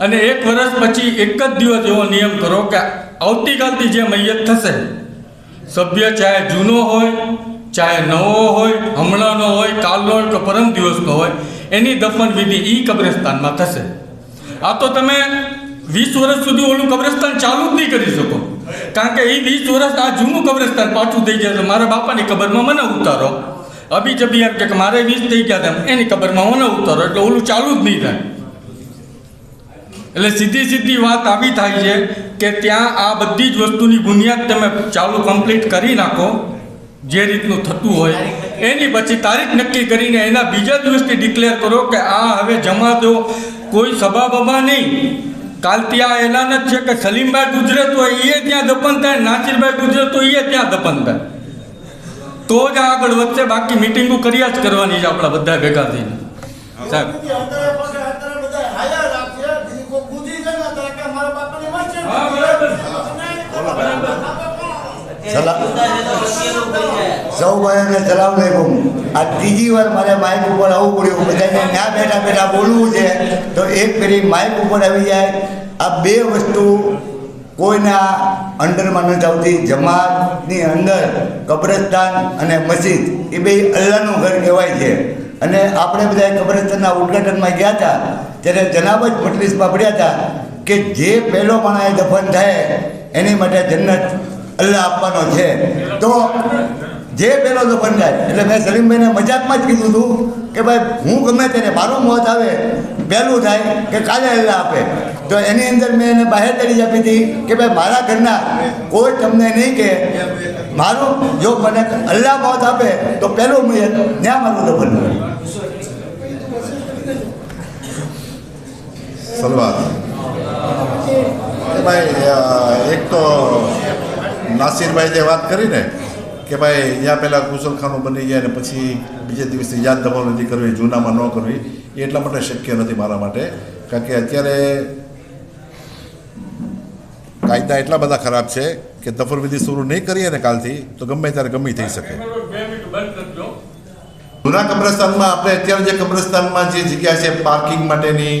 અને 1 વર્ષ પછી એક જ દિવસ એવો નિયમ કરો કે આવતીકાલથી જે મૈયત થશે, સભ્ય ચાહે જૂનો હોય ચાહે નવો હોય, હમણાંનો હોય, કાલનો હોય કે પરમ દિવસનો હોય, એની દફન વિધિ એ કબ્રસ્તાનમાં થશે. આ તો તમે 20 વર્ષ સુધી ઓલું કબ્રસ્તાન ચાલુ જ નહીં કરી શકો, કારણ કે એ 20 વર્ષ આ જૂનું કબ્રસ્તાન પાછું થઈ જશે. મારા બાપાની કબરમાં મને ઉતારો, અભી જબી એમ કે મારે 20 થઈ ગયા તેમ એની કબરમાં મને ઉતારો, એટલે ઓલું ચાલુ જ નહીં થાય. એટલે સીધી વાત આવી થાય છે કે ત્યાં આ બધી જ વસ્તુની બુનિયાદ તમે ચાલુ કમ્પ્લીટ કરી નાખો જે રીતનું થતું હોય. એની પછી તારીખ નક્કી કરીને એના બીજા દિવસથી ડિક્લેર કરો કે આ હવે જમા દો, કોઈ સભા બભા નહીં. કાલથી આ એલાન જ છે કે સલીમભાઈ ગુજરે તો એ ત્યાં દફન થાય, નાસિરભાઈ ગુજરે તો એ ત્યાં દફન થાય, તો જ આગળ વધશે. બાકી મિટિંગો કર્યા જ કરવાની છે આપણા બધા ભેગા થઈને. સાહેબ, સૌ ભાઈઓને સલામ આલેકુમ. આ ત્રીજી વાર મારે માઇક ઉપર આવવું પડ્યું. બધાને ત્યાં બેઠા બેઠા બોલવું છે તો એક ફેરી માઇક ઉપર આવી જાય. આ બે વસ્તુ કોઈના અંડરમાં નથી આવતી. જમાતની અંદર કબ્રસ્તાન અને મસ્જિદ એ બે અલ્લાહનું ઘર કહેવાય છે. અને આપણે બધા કબ્રસ્તાનના ઉદ્ઘાટનમાં ગયા હતા ત્યારે જનાબ જ મજલિસમાં પડ્યા હતા કે જે પહેલો માણસ દફન થાય એની માટે જન્નત અલ્લાહ આપવાનો છે. તો જે પહેલો દફન થાય, એટલે મેં સલીમભાઈને મજાકમાં જ કીધું હતું કે ભાઈ હું ગમે તેને મારું મોત આવે પહેલું થાય કે કાલે અલ્લાહ આપે. તો એની અંદર મેં એને બાહેધરી આપી હતી કે ભાઈ મારા ઘરના કોઈ તમને નહીં કે મારું જો મને અલ્લાહ મોત આપે તો પહેલું મેં ત્યાં મારું દફન કરે. સલવાત ભાઈ, એક તો નાસિરભાઈ જે વાત કરી ને કે ભાઈ ત્યાં પહેલાં ગુસલખાનું બની જાય ને પછી બીજે દિવસે યાદ દફન નથી કરવી, જૂનામાં ન કરવી, એ એટલા માટે શક્ય નથી મારા માટે. કારણ કે અત્યારે કાયદા એટલા બધા ખરાબ છે કે દફન વિધિ શરૂ નહીં કરીએ ને કાલથી તો ગમે ત્યારે ગમે થઈ શકે. જૂના કબ્રસ્તાનમાં આપણે અત્યારે જે કબ્રસ્તાનમાં જે જગ્યા છે પાર્કિંગ માટેની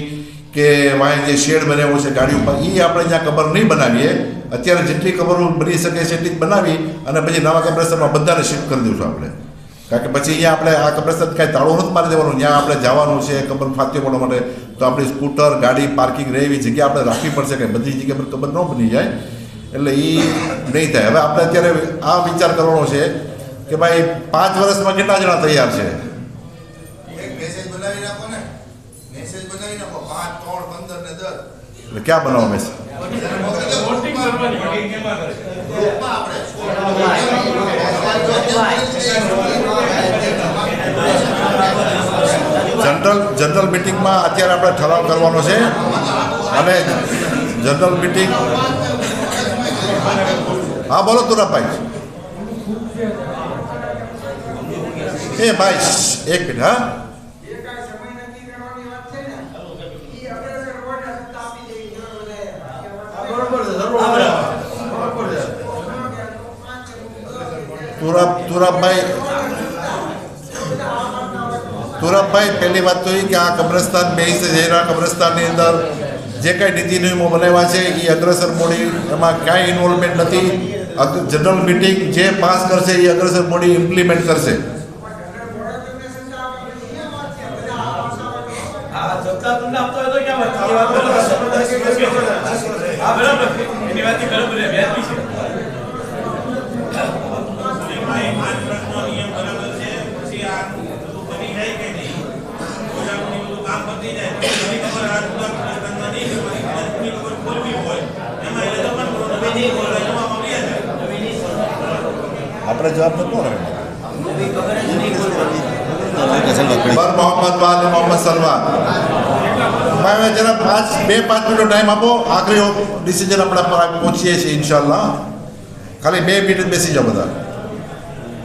કે વાંહે જે શેડ બનાવ્યો છે ગાડી ઉપર, એ આપણે ત્યાં કબર નહીં બનાવીએ. અત્યારે જેટલી કબરો બની શકે છે એટલી જ બનાવી અને પછી નવા કબ્રસ્તાનમાં બધાને શિફ્ટ કરી દઈશું આપણે. કારણ કે પછી અહીંયા આપણે આ કબ્રસ્તાન કાંઈ તાળું નથી મારી દેવાનું. ત્યાં આપણે જવાનું છે કબર ફાત્યો પડવા માટે, તો આપણી સ્કૂટર ગાડી પાર્કિંગ રહે એવી જગ્યા આપણે રાખવી પડશે કે બધી જગ્યા પર કબર ન બની જાય. એટલે એ નહીં થાય. હવે આપણે અત્યારે આ વિચાર કરવાનો છે કે ભાઈ 5 વર્ષમાં કેટલા જણા તૈયાર છે? એટલે ક્યાં બનાવો મેસેજ? જનરલ મિટિંગમાં અત્યારે આપણે ઠરાવ કરવાનો છે. અને જનરલ મિટિંગ, હા બોલો તુરાભાઈ. એ ભાઈ એક મિનિટ, હા તુરાબભાઈ, પહેલી વાત તો એ કે આ કબ્રસ્તાન બેહીસે ઝેરા કબ્રસ્તાનની અંદર જે કાંઈ નીતિ નિયમો બનાવ્યા છે એ અગ્રસર બોડી એમાં કાંઈ ઇન્વોલ્વમેન્ટ નથી. જનરલ મિટિંગ જે પાસ કરશે એ અગ્રસર બોડી ઇમ્પ્લિમેન્ટ કરશે. આપણે જવાબ નતો મોહમ્મદ વાલ મોહમ્મદ સલમાન ભાઈ જરા 2-5 મિનિટ ટાઈમ આપો. આખરી ડિસિઝન આપણે પહોંચીએ છીએ ઇન્શાલ્લાહ. ખાલી 2 મિનિટ બેસી જાઓ બધા.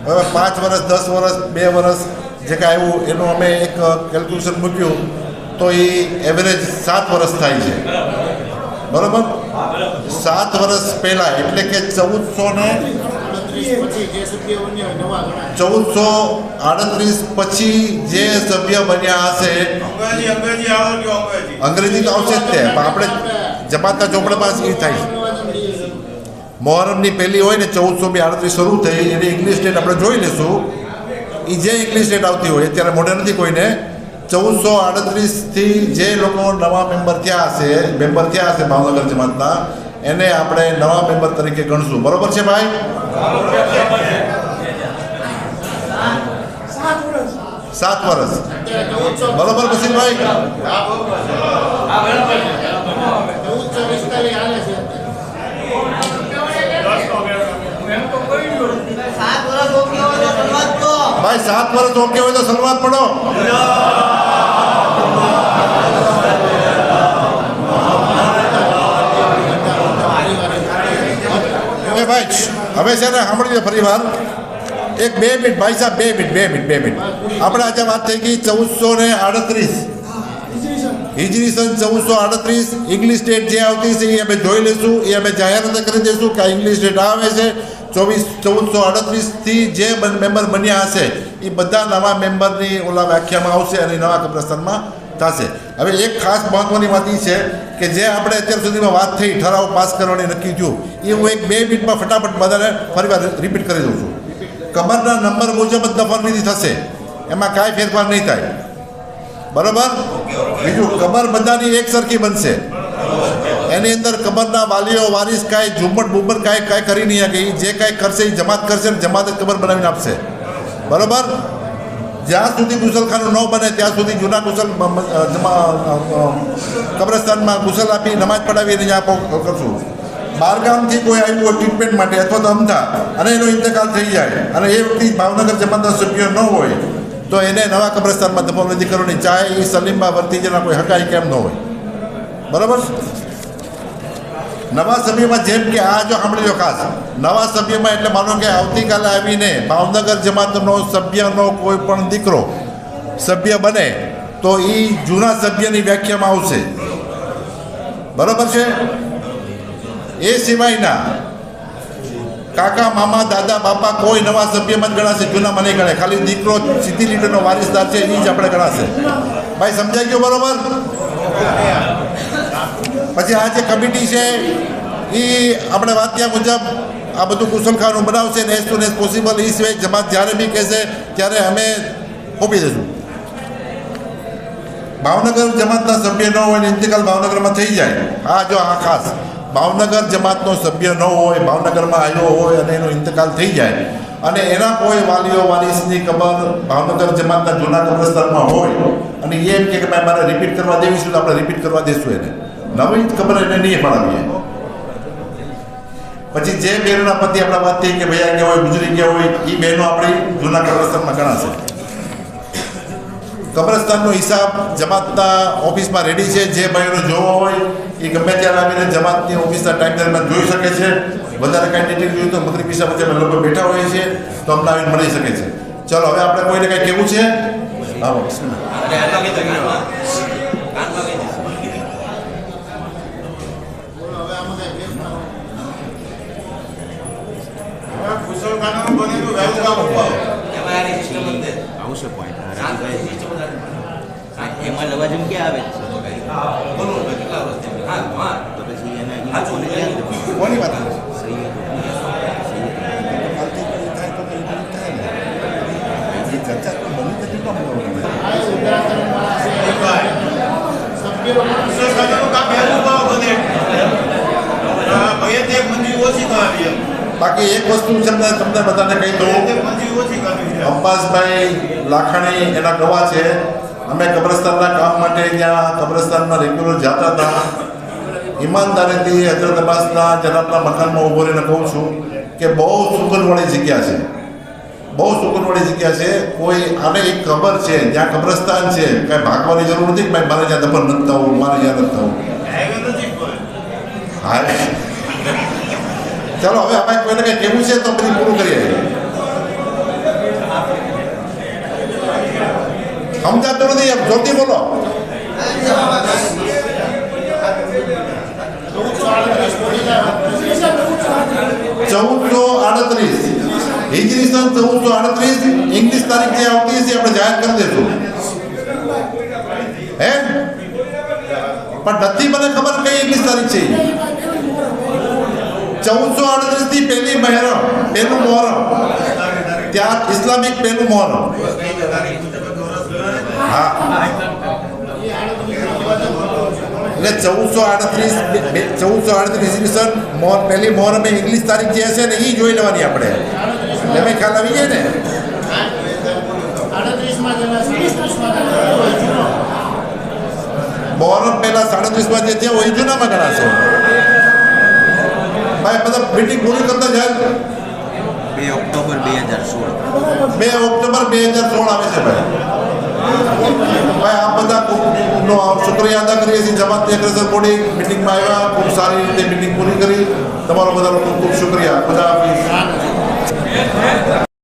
હવે 5 વર્ષ 10 વર્ષ 2 વર્ષ જે કાંઈ આવ્યું એનું અમે એક કેલ્ક્યુલેશન મૂક્યું તો એ એવરેજ 7 વર્ષ થાય છે. બરાબર? 7 વર્ષ પહેલાં એટલે કે 1438 પછી જે સભ્ય બન્યા હશે, અંગ્રેજી તો આવશે જ તે, પણ આપણે જમાતના ચોપડામાં એ થાય છે. મોહરમની પહેલી હોય ને 1438 શરૂ થઈ એની ઇંગ્લિશ ડેટ આપણે જોઈ લઈશું. એ જે ઇંગ્લિશ ડેટ આવતી હોય અત્યારે મોઢે નથી કોઈને. 1438થી જે લોકો નવા મેમ્બર થયા હશે ભાવનગર જમાતના, એને આપણે નવા મેમ્બર તરીકે ગણશું. બરોબર છે ભાઈ? 7 વર્ષ. બરોબર બસીરભાઈ? ભાઈ 7 વર્ષ ઓકે હોય તો સલવાત પડો. ભાઈ હવે છે ને સાંભળી લો ફરી વાર. 2 મિનિટ ભાઈ સાહેબ, 2 મિનિટ. આપણે આજે વાત થઈ ગઈ 1438 હિજરી સન 1438 ઇંગ્લિશ ડેટ જે આવતી છે એ અમે જોઈ લઈશું. એ અમે જાહેરાત કરી દઈશું કે ઇંગ્લિશ ડેટ આવે છે 1438થી જે મેમ્બર બન્યા હશે એ બધા નવા મેમ્બરની ઓલા વ્યાખ્યામાં આવશે અને નવા કબ્રસ્તાનમાં થશે. હવે એક ખાસ મહત્વની વાત એ છે કે જે આપણે અત્યાર સુધીમાં વાત થઈ ઠરાવ પાસ કરવાની નક્કી થયું એ હું 2 મિનિટમાં ફટાફટ બધાને ફરીવાર રિપીટ કરી દઉં છું. કબરના નંબર મુજબ જ દફનવિધિ થશે, એમાં કાંઈ ફેરફાર નહીં થાય. બરાબર? બીજું, કબર બધાની એક સરખી બનશે. એની અંદર કબરના વાલીઓ વારીસ કાંઈ ઝુમ્મટ બુમ્મટ કાંઈ કરી નહીં શકે. જે કાંઈ કરશે એ જમાત કરશે ને જમાત જ કબર બનાવીને આપશે. બરાબર? જ્યાં સુધી ગુસલખાનું ન બને ત્યાં સુધી જૂના કબ્રસ્તાનમાં ગુસલ આપી નમાજ પડાવી અને ત્યાં કરશું. બહારગામથી કોઈ આવ્યું હોય ટ્રીટમેન્ટ માટે અથવા તો અમદા અને એનો ઇંતકાલ થઈ જાય અને એ વખતે ભાવનગર જમાતના સભ્યો ન હોય તો એને નવા કબ્રસ્તાનમાં દફનવિધિ કરવાની, ચાહે એ સલીમમાં વર્તીજના કોઈ હકાઈ કેમ ન હોય. બરાબર? નવા સભ્યમાં જેમ કે આ જો સાંભળી લો ખાસ, નવા સભ્યમાં એટલે માનો કે આવતીકાલે આવીને ભાવનગર જમાતનો સભ્યનો કોઈ પણ દીકરો સભ્ય બને તો એ જૂના સભ્યની વ્યાખ્યામાં આવશે. બરાબર છે? એ સિવાયના કાકા મામા દાદા બાપા કોઈ નવા સભ્યમાં જ ગણાશે, જૂનામાં નહીં ગણાય. ખાલી દીકરો સીધી લીટીનો વારિસદાર છે એ જ આપણે ગણાશે. ભાઈ સમજાઈ ગયો? બરાબર? પછી આ જે કમિટી છે એ આપણે વાત ત્યાં મુજબ આ બધું કુશલખાનું બનાવશે ને એઝ સુન એઝ પોસિબલ. એ સિવાય જમાત જ્યારે બી કહેશે ત્યારે અમે સોંપી દઈશું. ભાવનગર જમાતના સભ્ય ન હોય ને ઇંતકાલ ભાવનગરમાં થઈ જાય. આ જો આ ખાસ ભાવનગર જમાતનો સભ્ય ન હોય, ભાવનગરમાં આવ્યો હોય અને એનો ઇંતકાલ થઈ જાય અને એના કોઈ વાલીઓ વારીસની કબર ભાવનગર જમાતના જૂના કબ્રસ્તાનમાં હોય અને એ એમ કે ભાઈ મારે રિપીટ કરવા દેવી છે તો આપણે રિપીટ કરવા દઈશું એને. નવી જ ખબર એને નહીં પડાવીએ. પછી જે બહેનોના પતિ આપણે વાત થઈ કે ભાઈ ગયા હોય ગુજરી ગયા હોય એ બહેનો આપણી જૂના કબ્રસ્તાનમાં ગણાશે. કબ્રસ્તાનનો હિસાબ જમાતના ઓફિસમાં રેડી છે. જે ભાઈઓને જોવો હોય એ ગમે ત્યારે આવીને જમાતની ઓફિસના ટાઈમ દરમિયાન જોઈ શકે છે. વધારે કાંઈ ડિટેલ જોયું તો મગરી પીસા પછી અમે લોકો બેઠા હોઈએ છીએ તો અમને આવીને મળી શકે છે. ચલો હવે આપણે કોઈને કાંઈ કહેવું છે? આવો. આવશે પોઈન્ટ એમાં લવાજમ ક્યાં આવે છે? બાકી એક વસ્તુ છે તમને બધાને કહી દઉં, અબ્બાસભાઈ લાખાણી એના ગવાહ છે. અમે કબ્રસ્તાનના કામ માટે ત્યાં કબ્રસ્તાનમાં રેગ્યુલર જતા હતા. ઈમાનદારીથી હજરત અબ્બાસના જનાબના મકાનમાં ઊભો રહીને કહું છું કે બહુ સુકૂનવાળી જગ્યા છે, બહુ સુકૂનવાળી જગ્યા છે. કોઈ આને એક ખબર છે જ્યાં કબ્રસ્તાન છે, કાંઈ ભાગવાની જરૂર નથી કે ભાઈ મારે જ્યાં દફન નથી થવું, મારે જ્યાં નથી થવું. હા ચાલો હવે અમે કોઈને કંઈ કહેવું છે તો પછી પૂરું કરીએ. સમજાતું નથી, એમ જોતી બોલો. 1438 હિજરી સન 1438 ઇંગ્લિશ તારીખ જે આવતી છે આપણે જાહેર કરી દઈશું. હે પણ નથી મને ખબર કઈ ઇંગ્લિશ તારીખ છે. 1438 થી પહેલી મહેરમ, પહેલું મોહરમ, ત્યાં ઇસ્લામિક પહેલું મોહરમ. હા એટલે 1438 ઈસવીસન પહેલી મોહરમે ઇંગ્લિશ તારીખ જે હશે ને એ જોઈ લેવાની આપણે. એટલે ખ્યાલ આવી જાય ને. મોહરમ પહેલા 37 જે છે એ જૂનામાં ગણાશે. ભાઈ બધા મીટિંગ પૂરી કરતા જાય. 2 ઓક્ટોબર 2016 આવે છે ભાઈ. ભાઈ આ બધા નો શુક્રિયા અદા કરીએ છીએ. જમાત એગ્રેસર બોડી મિટિંગમાં આવ્યા, ખૂબ સારી રીતે મિટિંગ પૂરી કરી. તમારો બધાનો ખૂબ ખૂબ શુક્રિયા. બધા